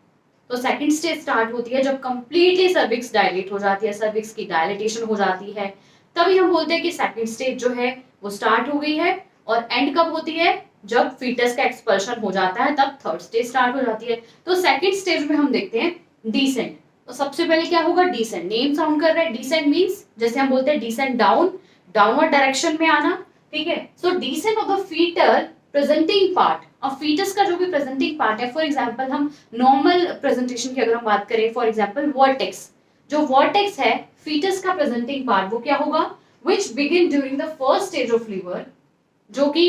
तो सेकंड स्टेज स्टार्ट होती है जब कंप्लीटली सर्विक्स डायलेट हो जाती है, सर्विक्स की डायलेटेशन हो जाती है, तभी हम बोलते हैं कि सेकंड स्टेज जो है वो स्टार्ट हो गई है। और एंड कब होती है, जब फीटस का एक्सपल्शन हो जाता है तब थर्ड स्टेज स्टार्ट हो जाती है। तो सेकंड स्टेज में हम देखते हैं डिसेंट। तो सबसे पहले क्या होगा, डिसेंट, नेम साउंड कर रहा है, डिसेंट मींस जैसे हम बोलते हैं डिसेंट डाउन, डाउनवर्ड डायरेक्शन में आना। ठीक है, so descent of the fitter presenting part, और फीटस का जो भी प्रेजेंटिंग पार्ट है, फॉर एग्जांपल हम नॉर्मल प्रेजेंटेशन की अगर हम बात करें, फॉर एग्जांपल वर्टेक्स, जो वर्टेक्स है फीटस का प्रेजेंटिंग पार्ट वो क्या होगा, which begin during the first stage of labor, जो कि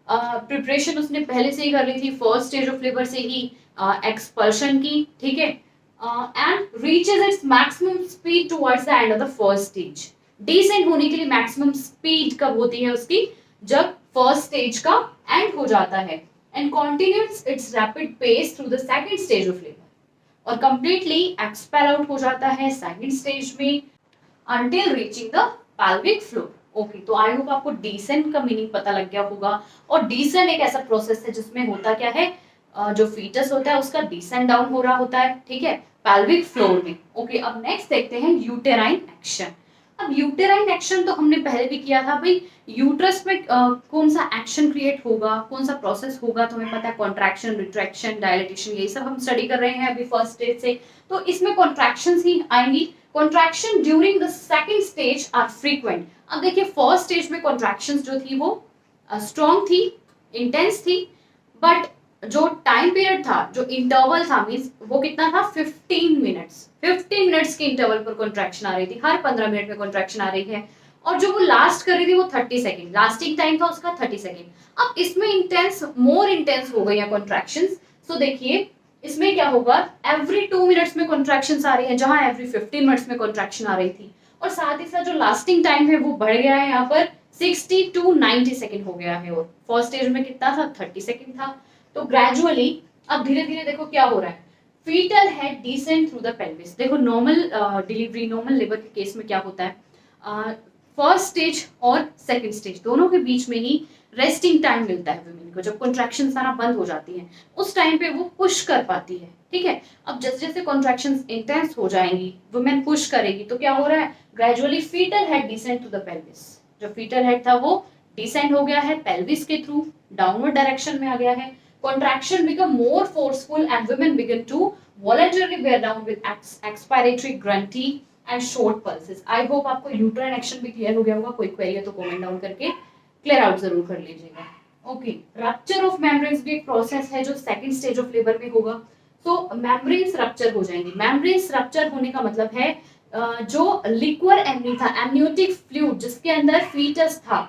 प्रिपरेशन उसने पहले से ही कर ली थी, फर्स्ट स्टेज ऑफ लेबर से ही एक्सपल्शन की। ठीक है, and reaches its maximum speed towards the end of the first stage. Descent होने के लिए मैक्सिमम स्पीड कब होती है उसकी, जब फर्स्ट स्टेज का एंड हो जाता है, and continues its rapid pace through the second stage of labour, और कंप्लीटली एक्सपेल आउट हो जाता है सेकंड स्टेज में until reaching the pelvic floor। Okay, तो आई होप आपको डिसेंट का मीनिंग पता लग गया होगा। और डिसेंट एक ऐसा प्रोसेस है जिसमें होता क्या है, जो फीटस होता है उसका डिसेंट डाउन हो रहा होता है, ठीक है, पेल्विक फ्लोर में। ओके, अब नेक्स्ट देखते हैं यूटेराइन एक्शन। अब यूटेराइन एक्शन तो हमने पहले भी किया था भाई, यूट्रस में कौन सा एक्शन क्रिएट होगा, कौन सा प्रोसेस होगा, तो हमें पता है कॉन्ट्रैक्शन, रिट्रैक्शन, डायलेटेशन, यही सब हम स्टडी कर रहे हैं अभी फर्स्ट स्टेज से। तो इसमें कॉन्ट्रैक्शंस ही आएंगी। Contraction during the second stage are frequent. अब देखिए फर्स्ट स्टेज में कॉन्ट्रैक्शंस जो थी वो स्ट्रॉन्ग थी, इंटेंस थी, बट जो टाइम पीरियड था, जो इंटरवल था, मीन्स वो कितना था, 15 मिनट्स के इंटरवल पर कॉन्ट्रैक्शन आ रही थी, हर 15 मिनट में कॉन्ट्रैक्शन आ रही है। और जो वो लास्ट कर रही थी वो 30 सेकेंड, लास्टिंग टाइम था उसका 30 सेकेंड। अब इसमें इंटेंस, मोर इंटेंस हो गई है कॉन्ट्रैक्शन। सो देखिए इसमें क्या होगा, एवरी 2 मिनट्स में कॉन्ट्रैक्शन आ रही है, जहां एवरी 15 मिनट्स में कॉन्ट्रैक्शन आ रही थी। और साथ ही साथ जो लास्टिंग टाइम है वो बढ़ गया है, यहाँ पर 60 to 90 सेकेंड हो गया है। और फर्स्ट स्टेज में कितना था, 30 सेकेंड था। तो ग्रेजुअली अब धीरे धीरे देखो क्या हो रहा है, fetal head descend through the pelvis. देखो नॉर्मल डिलीवरी, नॉर्मल लेबर के केस में क्या होता है, फर्स्ट स्टेज और सेकंड स्टेज दोनों के बीच में ही रेस्टिंग टाइम मिलता है वुमेन को। जब कॉन्ट्रैक्शन आना बंद हो जाती है उस टाइम पे वो पुश कर पाती है, ठीक है। अब जैसे जैसे कॉन्ट्रैक्शन इंटेंस हो जाएंगी, वुमेन पुश करेगी, तो क्या हो रहा है, gradually fetal head descend to the pelvis. जो फीटल हेड था वो डिसेंड हो गया है पेल्विस के थ्रू, डाउनवर्ड डायरेक्शन में आ गया है। Contraction become more forceful and women begin to voluntarily bear down with expiratory grunty and short pulses. I hope आपको यूट्राइन एक्शन भी क्लियर हो गया होगा। कोई क्वेरी है तो कमेंट डाउन करके क्लियर आउट जरूर कर लीजिएगा। ओके, रप्चर ऑफ मेम्ब्रेन्स भी एक प्रोसेस है जो सेकंड स्टेज ऑफ लेबर में होगा। तो मेम्ब्रेन्स रप्चर हो जाएंगी। मेम्ब्रेन्स रप्चर होने का मतलब है जो लिक्वर एमनी था, एमनियोटिक फ्लूइड जिसके अंदर फीटस था,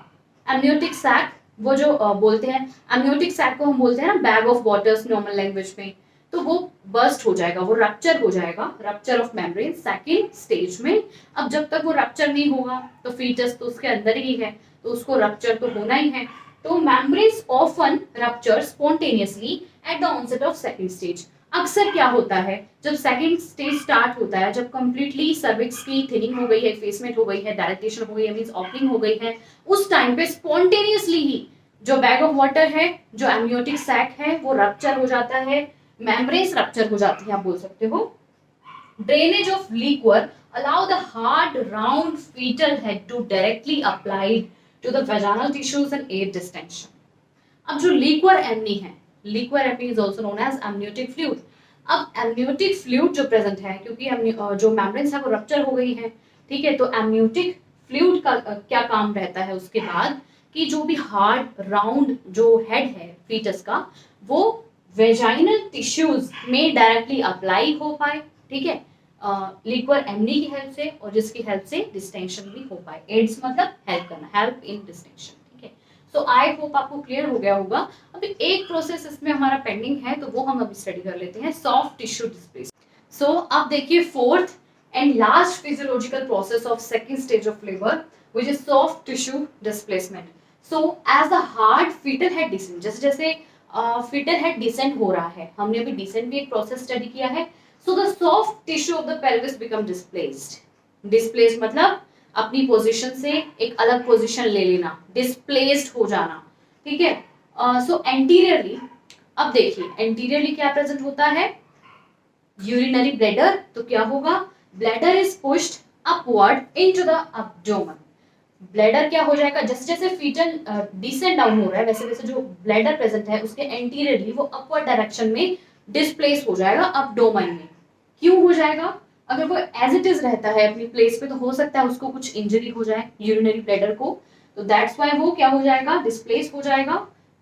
एमनियोटिक सैक, वो जो बोलते हैं एमनियोटिक सैक को हम बोलते हैं ना bag of waters normal language में, तो वो बर्स्ट हो जाएगा, वो रप्चर हो जाएगा, rupture of membrane second stage में। अब जब तक वो रप्चर नहीं होगा तो फीटस तो उसके अंदर ही है, तो उसको रप्चर तो होना ही है। तो membranes often rupture spontaneously at the onset of second stage. अक्सर क्या होता है, जब सेकंड स्टेज स्टार्ट होता है, जब कंप्लीटली सर्विक्स की थिनिंग हो गई है, फेसमेंट हो गई है, डायलेटेशन हो गई है, मींस ओपनिंग हो गई है, उस टाइम पे स्पॉन्टेनियसली ही जो बैग ऑफ वाटर है, जो एमनियोटिक सैक है, वो रप्चर हो जाता है, मेम्ब्रेन्स रप्चर हो जाती है, आप बोल सकते हो। Drainage of liquor allow the hard round fetal head to directly applied to the vaginal tissues and aid distension. अब जो लिक्वर एमनी है, liquor amnii is also known as amniotic fluid. अब एमनियोटिक फ्लूइड जो present है, क्योंकि जो membranes है वो रप्चर हो गई है, ठीक है, तो एमनियोटिक फ्लूइड का क्या काम रहता है उसके बाद, कि जो भी हार्ड राउंड जो हेड है फीटस का, वो वेजाइनल टिश्यूज में डायरेक्टली अप्लाई हो पाए, ठीक है, लिक्वर एमनी की हेल्प से, और जिसकी हेल्प से डिस्टेंशन भी हो पाए। एड्स मतलब हेल्प करना, हेल्प इन डिस्टेंशन, ठीक है। सो आई होप आपको क्लियर हो गया होगा। अभी एक प्रोसेस इसमें हमारा पेंडिंग है, तो वो हम अभी स्टडी कर लेते हैं, सॉफ्ट टिश्यू डिस्प्लेसमेंट। सो अब देखिए fourth and last physiological process of second stage of labour which is soft tissue displacement. So as the hard fetal head descent, जैसे जैसे फीटल हेड डिसेंट हो रहा है, हमने अभी डिसेंट भी एक प्रोसेस स्टडी किया है। So the soft tissue of the pelvis become displaced. Displaced मतलब अपनी पोजीशन से एक अलग पोजीशन ले लेना, डिस्प्लेस्ड हो जाना, ठीक है। सो एंटीरियरली, अब देखिए एंटीरियरली क्या प्रेजेंट होता है, यूरिनरी ब्लैडर, तो क्या होगा, bladder is pushed upward into the abdomen. Bladder क्या हो जाएगा, जैसे जैसे फीटल डिसेंड डाउन हो रहा है, वैसे वैसे जो ब्लैडर प्रेजेंट है उसके एंटीरियरली वो अपवर्ड डायरेक्शन में डिस्प्लेस हो जाएगा एब्डोमेन में। क्यों हो जाएगा, अगर वो एज इट इज रहता है अपनी प्लेस पे तो हो सकता है उसको कुछ इंजरी हो जाए यूरिनरी ब्लैडर को, तो दैट्स व्हाई वो क्या हो जाएगा, डिस्प्लेस हो जाएगा,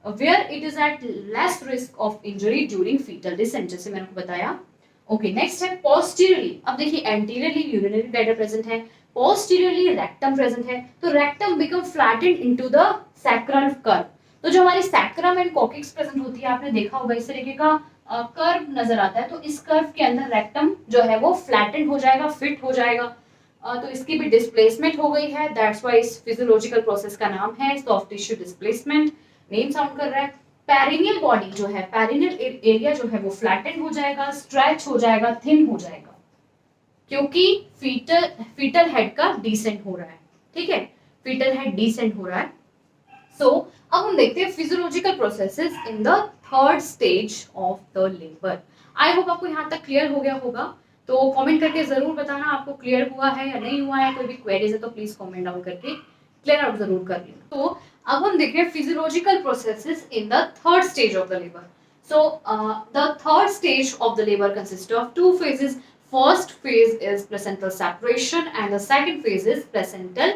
where it is at less risk of injury during fetal descent, जैसे मैंने आपको बताया। ओके, नेक्स्ट है पोस्टीरियरली। अब देखिए एंटीरियरली यूरिनरी ब्लैडर प्रेजेंट है, पोस्टीरियरली रेक्टम प्रेजेंट है, तो rectum become flattened into the sacral curve. तो जो हमारी सैक्रम एंड कॉक्सिक्स प्रेजेंट होती है, आपने देखा होगा इस तरीके का कर्व नजर आता है, तो इस कर्व के अंदर रेक्टम जो है वो फ्लैटेंड हो जाएगा, फिट हो जाएगा, तो इसकी भी डिस्प्लेसमेंट हो गई है। दैट्स व्हाई इस फिजियोलॉजिकल प्रोसेस का नाम है soft tissue displacement. Name sound कर रहा है। पेरिनियल बॉडी जो है, पेरिनियल एरिया जो है वो फ्लैटेंड हो जाएगा, स्ट्रेच हो जाएगा, थिन हो जाएगा, क्योंकि फीटल हेड का डिसेंट हो रहा है, ठीक है, फीटल हेड डिसेंट हो रहा है। सो अब हम देखते हैं physiological processes in the third stage of the labour. I hope आपको यहाँ तक क्लियर हो गया होगा, तो कमेंट करके जरूर बताना आपको क्लियर हुआ है या नहीं हुआ है। कोई भी क्वेरीज है तो प्लीज कमेंट डाउन करके क्लियर आउट जरूर कर लेना। तो अब हम देख रहे हैं physiological processes in the third stage of the labour. So the third stage of the labour consist of two phases. First phase is placental separation and the second phase is placental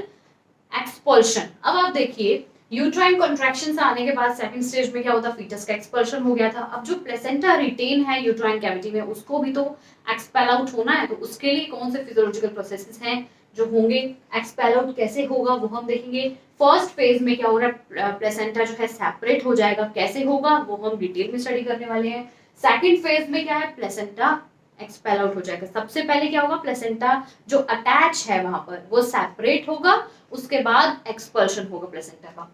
expulsion. अब आप देखिए uterine contraction से आने के बाद second stage में क्या होता, फीटस का एक्सपल्शन हो गया था। अब जो प्लेसेंटा रिटेन है यूट्राइन कैविटी में, उसको भी तो एक्सपेल आउट होना है, तो उसके लिए कौन से फिजियोलॉजिकल प्रोसेसेस हैं जो होंगे, एक्सपेल आउट कैसे होगा वो हम देखेंगे। फर्स्ट फेज में क्या हो रहा है, प्लेसेंटा जो है सेपरेट हो जाएगा, कैसे होगा वो हम डिटेल में स्टडी करने वाले हैं। सेकंड फेज में क्या है, प्लेसेंटा एक्सपेल आउट हो जाएगा। सबसे पहले क्या होगा, प्लेसेंटा जो अटैच है वहां पर वो सेपरेट होगा, उसके बाद एक्सपल्शन होगा प्लेसेंटा का।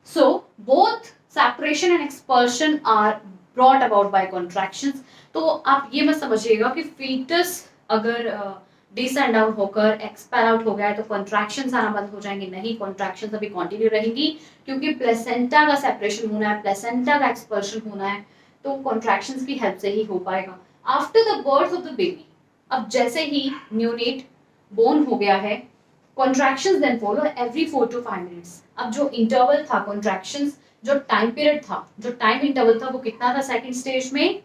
So both separation and expulsion are brought about by contractions. तो आप ये मत समझिएगा कि फीटस अगर डिसेंड डाउन होकर एक्सपेल आउट हो गया है तो कॉन्ट्रैक्शंस आना बंद हो जाएंगे, नहीं, कॉन्ट्रैक्शंस अभी कंटिन्यू रहेंगी, क्योंकि प्लेसेंटा का सेपरेशन होना है, प्लेसेंटा का एक्सपल्शन होना है, तो कॉन्ट्रैक्शंस की हेल्प से ही हो पाएगा। After the birth of the baby, अब जैसे ही न्यूनेट बोर्न हो गया है, contractions then follow every 4 to 5 minutes. अब जो इंटरवल था कॉन्ट्रैक्शंस, जो टाइम पीरियड था, जो टाइम इंटरवल था वो कितना था सेकंड स्टेज में,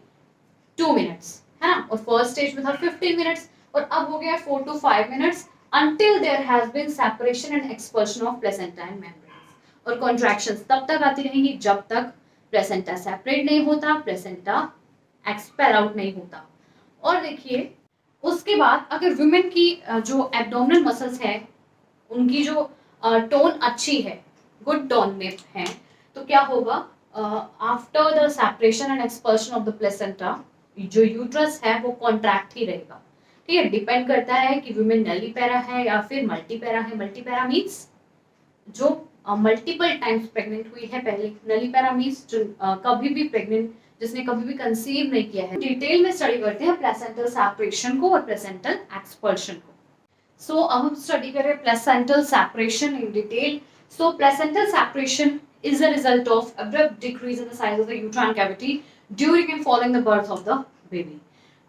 2 मिनट्स, है ना, और फर्स्ट स्टेज में था 15 मिनट्स, और अब हो गया 4 to 5 minutes until there has been separation and expulsion of placenta and membranes। और कॉन्ट्रैक्शंस तब तक आती रहेंगी जब तक प्लेसेंटा सेपरेट नहीं होता, प्लेसेंटा एक्सपेल आउट नहीं होता। और देखिए उसके बाद अगर वुमेन की जो एब्डोमिनल मसल्स है उनकी जो टोन अच्छी है, गुड टोन में है, तो क्या होगा, after the separation and expulsion of the placenta जो यूट्रस है वो कॉन्ट्रैक्ट ही रहेगा। ठीक है, डिपेंड करता है कि वुमेन नलीपैरा है या फिर मल्टीपैरा है। मल्टीपैरा मीन्स जो मल्टीपल टाइम्स प्रेग्नेंट हुई है पहले, नलीपैरा मीन्स जो कभी भी प्रेग्नेंट, जिसने कभी भी कंसीव नहीं किया है। डिटेल में स्टडी करते हैं प्लेसेंटल सेपरेशन को और प्लेसेंटल एक्सपल्शन को। So अब हम स्टडी करें placental separation in detail. So placental separation is a result of abrupt decrease in the size of the uterine cavity during and following the birth of the baby.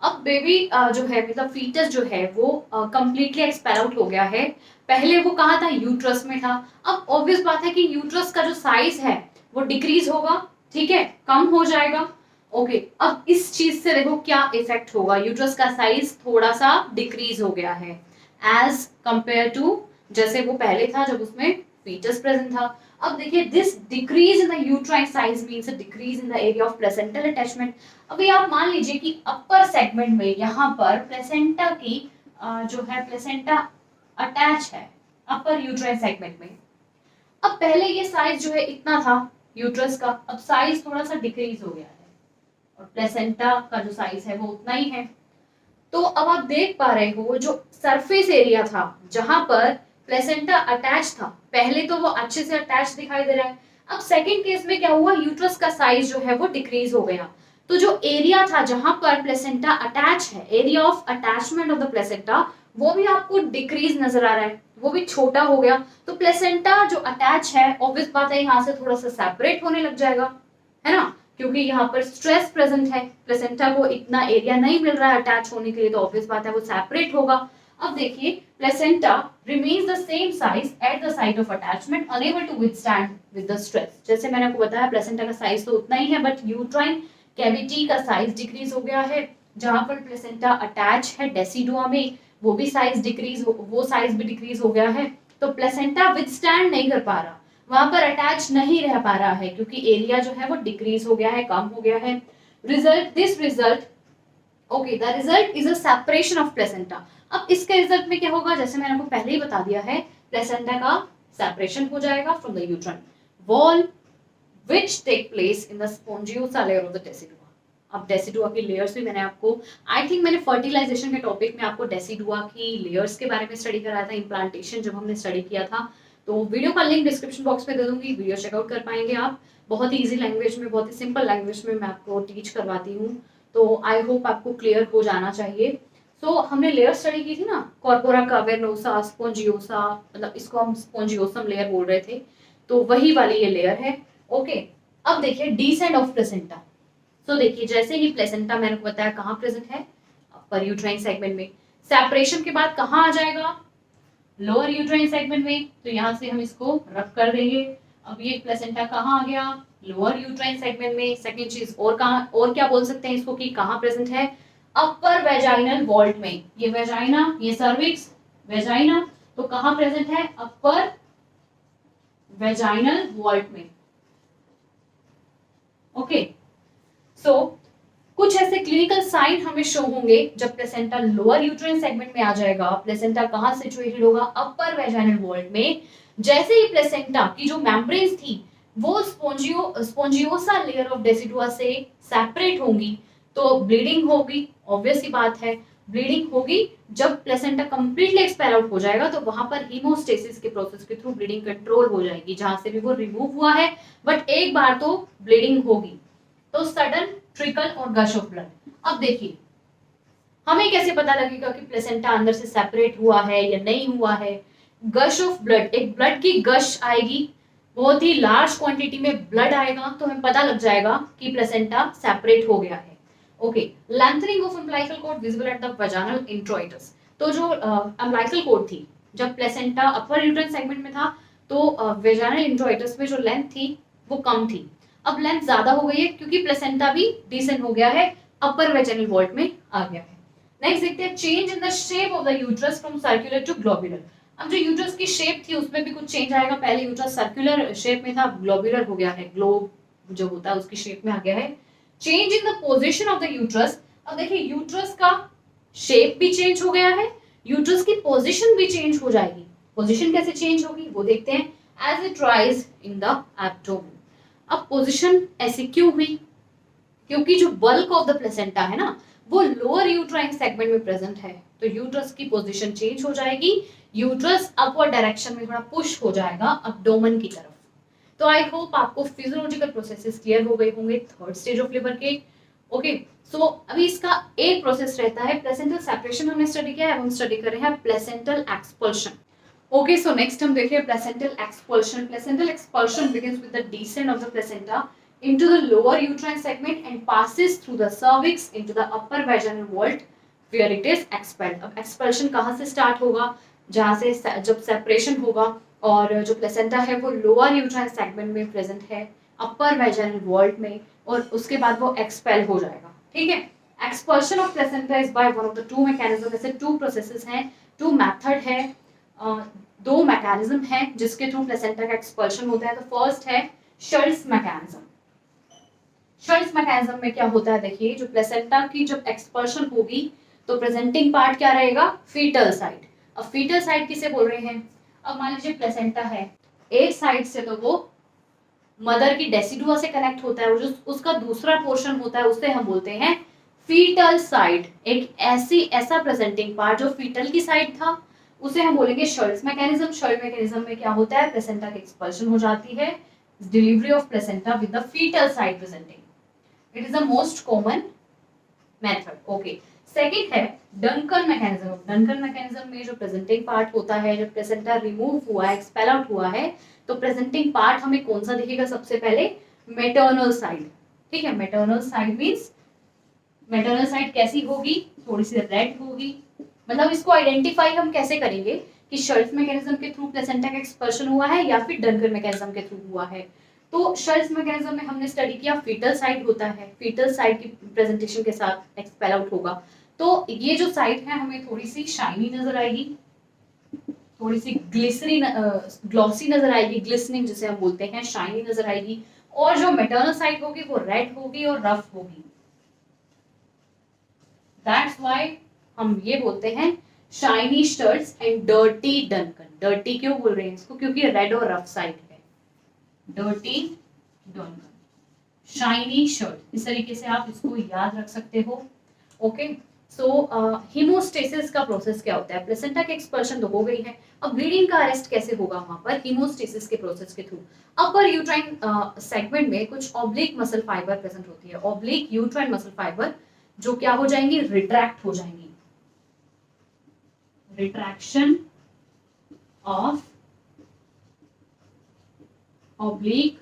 अब baby जो है मतलब foetus जो है वो completely expel out हो गया है। पहले वो कहाँ था, यूट्रस में था। अब ऑब्वियस बात है कि यूट्रस का जो साइज है वो डिक्रीज होगा, ठीक है, कम हो जाएगा। ओके, अब इस चीज से देखो क्या इफेक्ट होगा, यूट्रस का साइज थोड़ा सा डिक्रीज हो गया है एज कंपेयर टू जैसे वो पहले था जब उसमें फीटस प्रेजेंट था। अब देखिए this decrease in the uterine size means a decrease in the area of placental attachment. अभी आप मान लीजिए कि अपर सेगमेंट में यहाँ पर प्लेसेंटा की जो है प्लेसेंटा अटैच है अपर यूट्राइन सेगमेंट में। अब पहले ये साइज जो है इतना था यूट्रस का, अब साइज थोड़ा सा डिक्रीज हो गया है और प्लेसेंटा का जो साइज है वो उतना ही है। तो अब आप देख पा रहे हो जो सरफेस एरिया था जहां पर प्लेसेंटा अटैच था, पहले तो वो अच्छे से अटैच दिखाई दे रहा है। अब सेकंड केस में क्या हुआ, यूट्रस का साइज जो है वो डिक्रीज हो गया, तो जो एरिया था जहां पर प्लेसेंटा अटैच है, area of attachment of the placenta, वो भी आपको डिक्रीज नजर आ रहा है, वो भी छोटा हो गया। तो प्लेसेंटा जो अटैच है ऑब्वियस बात है यहाँ से थोड़ा सा सेपरेट होने लग जाएगा, है ना, क्योंकि यहाँ पर स्ट्रेस प्रेजेंट है, प्लेसेंटा को इतना एरिया नहीं मिल रहा है अटैच होने के लिए, तो ऑब्वियस बात है वो सेपरेट होगा। अब देखिए placenta remains the same size at the site of attachment unable to withstand with the stress. जैसे मैंने आपको बताया प्लेसेंटा का साइज तो उतना ही है, बट यूट्राइन कैविटी का साइज डिक्रीज हो गया है। जहां पर प्लेसेंटा अटैच है डेसिडुआ में, वो भी साइज डिक्रीज वो साइज भी डिक्रीज हो गया है, तो प्लेसेंटा विथस्टैंड नहीं कर पा रहा, वहां पर अटैच नहीं रह पा रहा है, क्योंकि एरिया जो है वो डिक्रीज हो गया है, कम हो गया है। Result okay, the result is a separation of placenta. अब इसके रिजल्ट में क्या होगा, जैसे मैंने आपको पहले ही बता दिया है, प्लेसेंटा का सेपरेशन हो जाएगा from the uterine wall which take place in the spongiosa layer of the decidua. अब डेसिडुआ की लेयर्स भी मैंने आपको, आई थिंक मैंने फर्टिलाइजेशन के टॉपिक में आपको डेसिडुआ की लेयर्स के बारे में स्टडी कराया था, इम्प्लांटेशन जब हमने स्टडी किया था, तो वीडियो का लिंक डिस्क्रिप्शन बॉक्स में दे दूंगी, वीडियो चेकआउट कर पाएंगे आप। बहुत ही इजी लैंग्वेज में, बहुत ही सिंपल लैंग्वेज में मैं आपको टीच करवाती हूँ, तो आई होप आपको क्लियर हो जाना चाहिए। सो हमने लेयर स्टडी की थी ना, कॉर्पोरा कावर्नोसा, स्पोंजियोसा, मतलब इसको हम स्पोंजियोसम लेयर बोल रहे थे, तो वही वाली ये लेयर है। ओके, अब देखिए डिसेंड ऑफ प्लेसेंटा। सो देखिए जैसे ही प्लेसेंटा मैंने आपको बताया कहाँ प्रेजेंट है, अपर यूट्राइन सेगमेंट में, सेपरेशन के बाद कहाँ आ जाएगा, लोअर यूट्राइन सेगमेंट में, तो यहाँ से हम इसको रफ कर देंगे। अब ये प्लेसेंटा कहाँ आ गया, लोअर यूट्राइन सेगमेंट में। सेकंड चीज और कहाँ, और क्या बोल सकते हैं इसको कि कहाँ प्रेजेंट है, अपर वेजाइनल वॉल्ट में। ये वेजाइना, ये सर्विक्स, वेजाइना, तो कहाँ प्रेजेंट है, अपर वेजाइनल वॉल्ट में। ओके, सो कुछ ऐसे क्लिनिकल साइन हमें शो होंगे जब प्लेसेंटा लोअर यूट्राइन सेगमेंट में आ जाएगा। प्लेसेंटा कहाँ सिचुएटेड होगा? अपर वेजाइनल वॉल्ट में। जैसे ही प्लेसेंटा की जो मेम्ब्रेन्स थी वो स्पोंजियोसा लेयर ऑफ डेसिडुआ से सेपरेट होंगी तो ब्लीडिंग होगी। ऑब्वियस ही बात है, ब्लीडिंग होगी। जब प्लेसेंटा कंप्लीटली एक्सपेल आउट हो जाएगा तो वहां पर हीमोस्टेसिस के प्रोसेस के थ्रू ब्लीडिंग कंट्रोल हो जाएगी, जहां से भी वो रिमूव हुआ है। बट एक बार तो ब्लीडिंग होगी। तो सडन ट्रिकल और गश ऑफ ब्लड। अब देखिए हमें कैसे पता लगेगा कि प्लेसेंटा अंदर से सेपरेट हुआ है या नहीं हुआ है? गश ऑफ ब्लड, एक ब्लड की गश आएगी, बहुत ही लार्ज क्वांटिटी में ब्लड आएगा तो हमें पता लग जाएगा कि प्लेसेंटा सेपरेट हो गया है। Okay, lengthening of umbilical cord visible at the vaginal introitus. तो जो अम्बिलिकल कॉर्ड थी जब प्लेसेंटा अपर यूट्राइन सेगमेंट में था तो वेजाइनल इंट्रोइटस में जो लेंथ थी वो कम थी। अब लेंथ ज्यादा हो गई है क्योंकि प्लेसेंटा भी डिसेंड हो गया है, अपर वेजाइनल वॉल्ट में आ गया है। नेक्स्ट देखते हैं change in the shape of the uterus from circular to globular. अब जो यूट्रस की शेप थी उसमें भी कुछ चेंज आएगा। पहले यूट्रस सर्कुलर शेप में था, ग्लोबुलर हो गया है, ग्लोब जो होता है उसकी शेप में आ गया है। Change in the position of the uterus. अब देखिए यूट्रस का शेप भी चेंज हो गया है, यूट्रस की पोजीशन भी चेंज हो जाएगी। पोजीशन कैसे चेंज होगी वो देखते हैं। As it rise in the abdomen. अब पोजीशन ऐसी क्यों हुई? क्योंकि जो बल्क ऑफ द प्लेसेंटा है ना वो लोअर यूट्राइन सेगमेंट में प्रेजेंट है तो यूट्रस की पोजीशन चेंज हो जाएगी, यूट्रस अपवर्ड डायरेक्शन में थोड़ा पुश हो जाएगा अब्डोमेन की तरफ। तो आई होप आपको फिजियोलॉजिकल प्रोसेसेस क्लियर हो गए होंगे थर्ड स्टेज ऑफ लेबर के। ओके, सो अभी इसका एक प्रोसेस रहता है प्लेसेंटल सेपरेशन, हमने स्टडी किया है। अब हम स्टडी कर रहे हैं placental expulsion. Okay, so next हम देख रहे हैं placental expulsion. Placental expulsion begins with the descent of the placenta into the lower uterine segment and passes through the cervix into the upper vaginal vault where it is expelled. अब expulsion कहाँ से start होगा? जहाँ से जब separation होगा और जो प्लेसेंटा है वो लोअर uterine segment में present है, upper vaginal vault में, और उसके बाद वो expel हो जाएगा। ठीक है, expulsion of placenta is by one of the two mechanism। ऐसे two processes हैं, two method है, दो mechanism है जिसके थ्रू प्लेसेंटा का expulsion होता है। तो फर्स्ट है शर्ट्स मैकेनिज्म। शर्ट्स मैकेनिज्म में क्या होता है? देखिए जो प्लेसेंटा की जब एक्सपल्शन होगी तो प्रेजेंटिंग पार्ट क्या रहेगा? Fetal side. अब फीटल साइड किसे बोल रहे हैं? अब मान लीजिए प्लेसेंटा है, एक साइड से तो वो मदर की डेसिडुआ से कनेक्ट होता है और जो उसका दूसरा पोर्शन होता है उसे हम बोलते हैं फीटल साइड। एक ऐसा प्रेजेंटिंग पार्ट जो फीटल की साइड था उसे हम बोलेंगे शर्ट्स मैकेनिज्म। शर्ट मैकेनिज्म में क्या होता है? प्लेसेंटा की एक्सपल्शन हो जाती है, delivery of placenta with the fetal side presenting. It is the most common method. Okay. Second है डंकन मैकेनिज्म। डंकन मैकेनिज्म में जो प्रेजेंटिंग पार्ट होता है, जब प्लेसेंटा रिमूव हुआ है, एक्सपेल आउट हुआ है, तो प्रेजेंटिंग पार्ट हमें कौन सा दिखेगा? सबसे पहले मेटर्नल साइड। ठीक है, maternal side means maternal side कैसी होगी? थोड़ी सी रेड होगी। मतलब इसको आइडेंटिफाई हम कैसे करेंगे कि शर्ट्स मैकेनिज्म के थ्रू प्लेसेंटा का एक्सपल्शन हुआ है या फिर डंकन मैकेनिज्म के थ्रू हुआ है? तो शर्ट्स मैकेनिज्म में हमने स्टडी किया फीटल साइड होता है, फीटल साइड की प्रेजेंटेशन के साथ एक्सपेल आउट होगा। तो ये जो साइड है हमें थोड़ी सी शाइनी नजर आएगी, थोड़ी सी ग्लॉसी नजर आएगी, ग्लिसनिंग जिसे हम बोलते हैं, शाइनी नजर आएगी। और जो मेटर्नल साइड होगी वो रेड होगी और रफ होगी। दैट्स व्हाई हम ये बोलते हैं shiny shirts and dirty Duncan. Dirty क्यों बोल रहे हैं इसको? क्योंकि रेड और रफ साइड है। डर्टी डंकन, शाइनी शर्ट, इस तरीके से आप इसको याद रख सकते हो। ओके, सो हीमोस्टेसिस का प्रोसेस क्या होता है? प्लेसेंटा के एक्सपल्शन तो हो गई है, अब ब्लीडिंग का अरेस्ट कैसे होगा वहां पर? हीमोस्टेसिस के प्रोसेस के थ्रू। अपर यूट्राइन सेगमेंट में कुछ ऑब्लिक मसल फाइबर प्रेजेंट होती है, ऑब्लिक यूट्राइन मसल फाइबर, जो क्या हो जाएंगी? रिट्रैक्ट हो जाएंगी। Retraction of oblique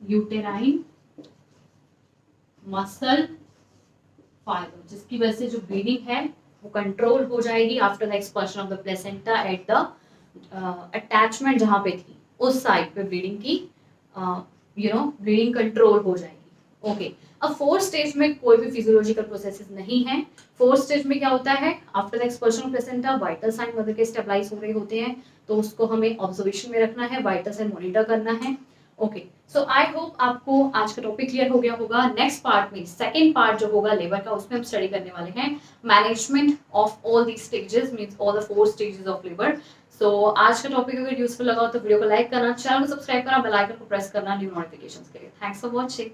uterine muscle fibre, जिसकी वजह से जो ब्लीडिंग है वो कंट्रोल हो जाएगी after the expulsion of the placenta at the attachment जहां पे थी उस साइड पे ब्लीडिंग की ब्लीडिंग कंट्रोल हो जाएगी। ओके। अब फोर्थ स्टेज में कोई भी फिजियोलॉजिकल प्रोसेसेस नहीं है। फोर्थ स्टेज में क्या होता है, after the expulsion placenta vital sign mother के स्टेबलाइज हो रहे होते हैं, तो उसको हमें ऑब्जर्वेशन में रखना है, वाइटल साइन मॉनिटर करना है। ओके, सो आई होप आपको आज का टॉपिक क्लियर हो गया होगा। नेक्स्ट पार्ट में सेकंड पार्ट जो होगा लेबर का, उसमें हम स्टडी करने वाले हैं management of all the stages, means all the 4 stages of labour. So आज का टॉपिक अगर यूजफुल लगा हो तो वीडियो को लाइक करना, चैनल को सब्सक्राइब करना, बेल आइकन को प्रेस करना न्यू नोटिफिकेशंस के लिए। Thanks for watching.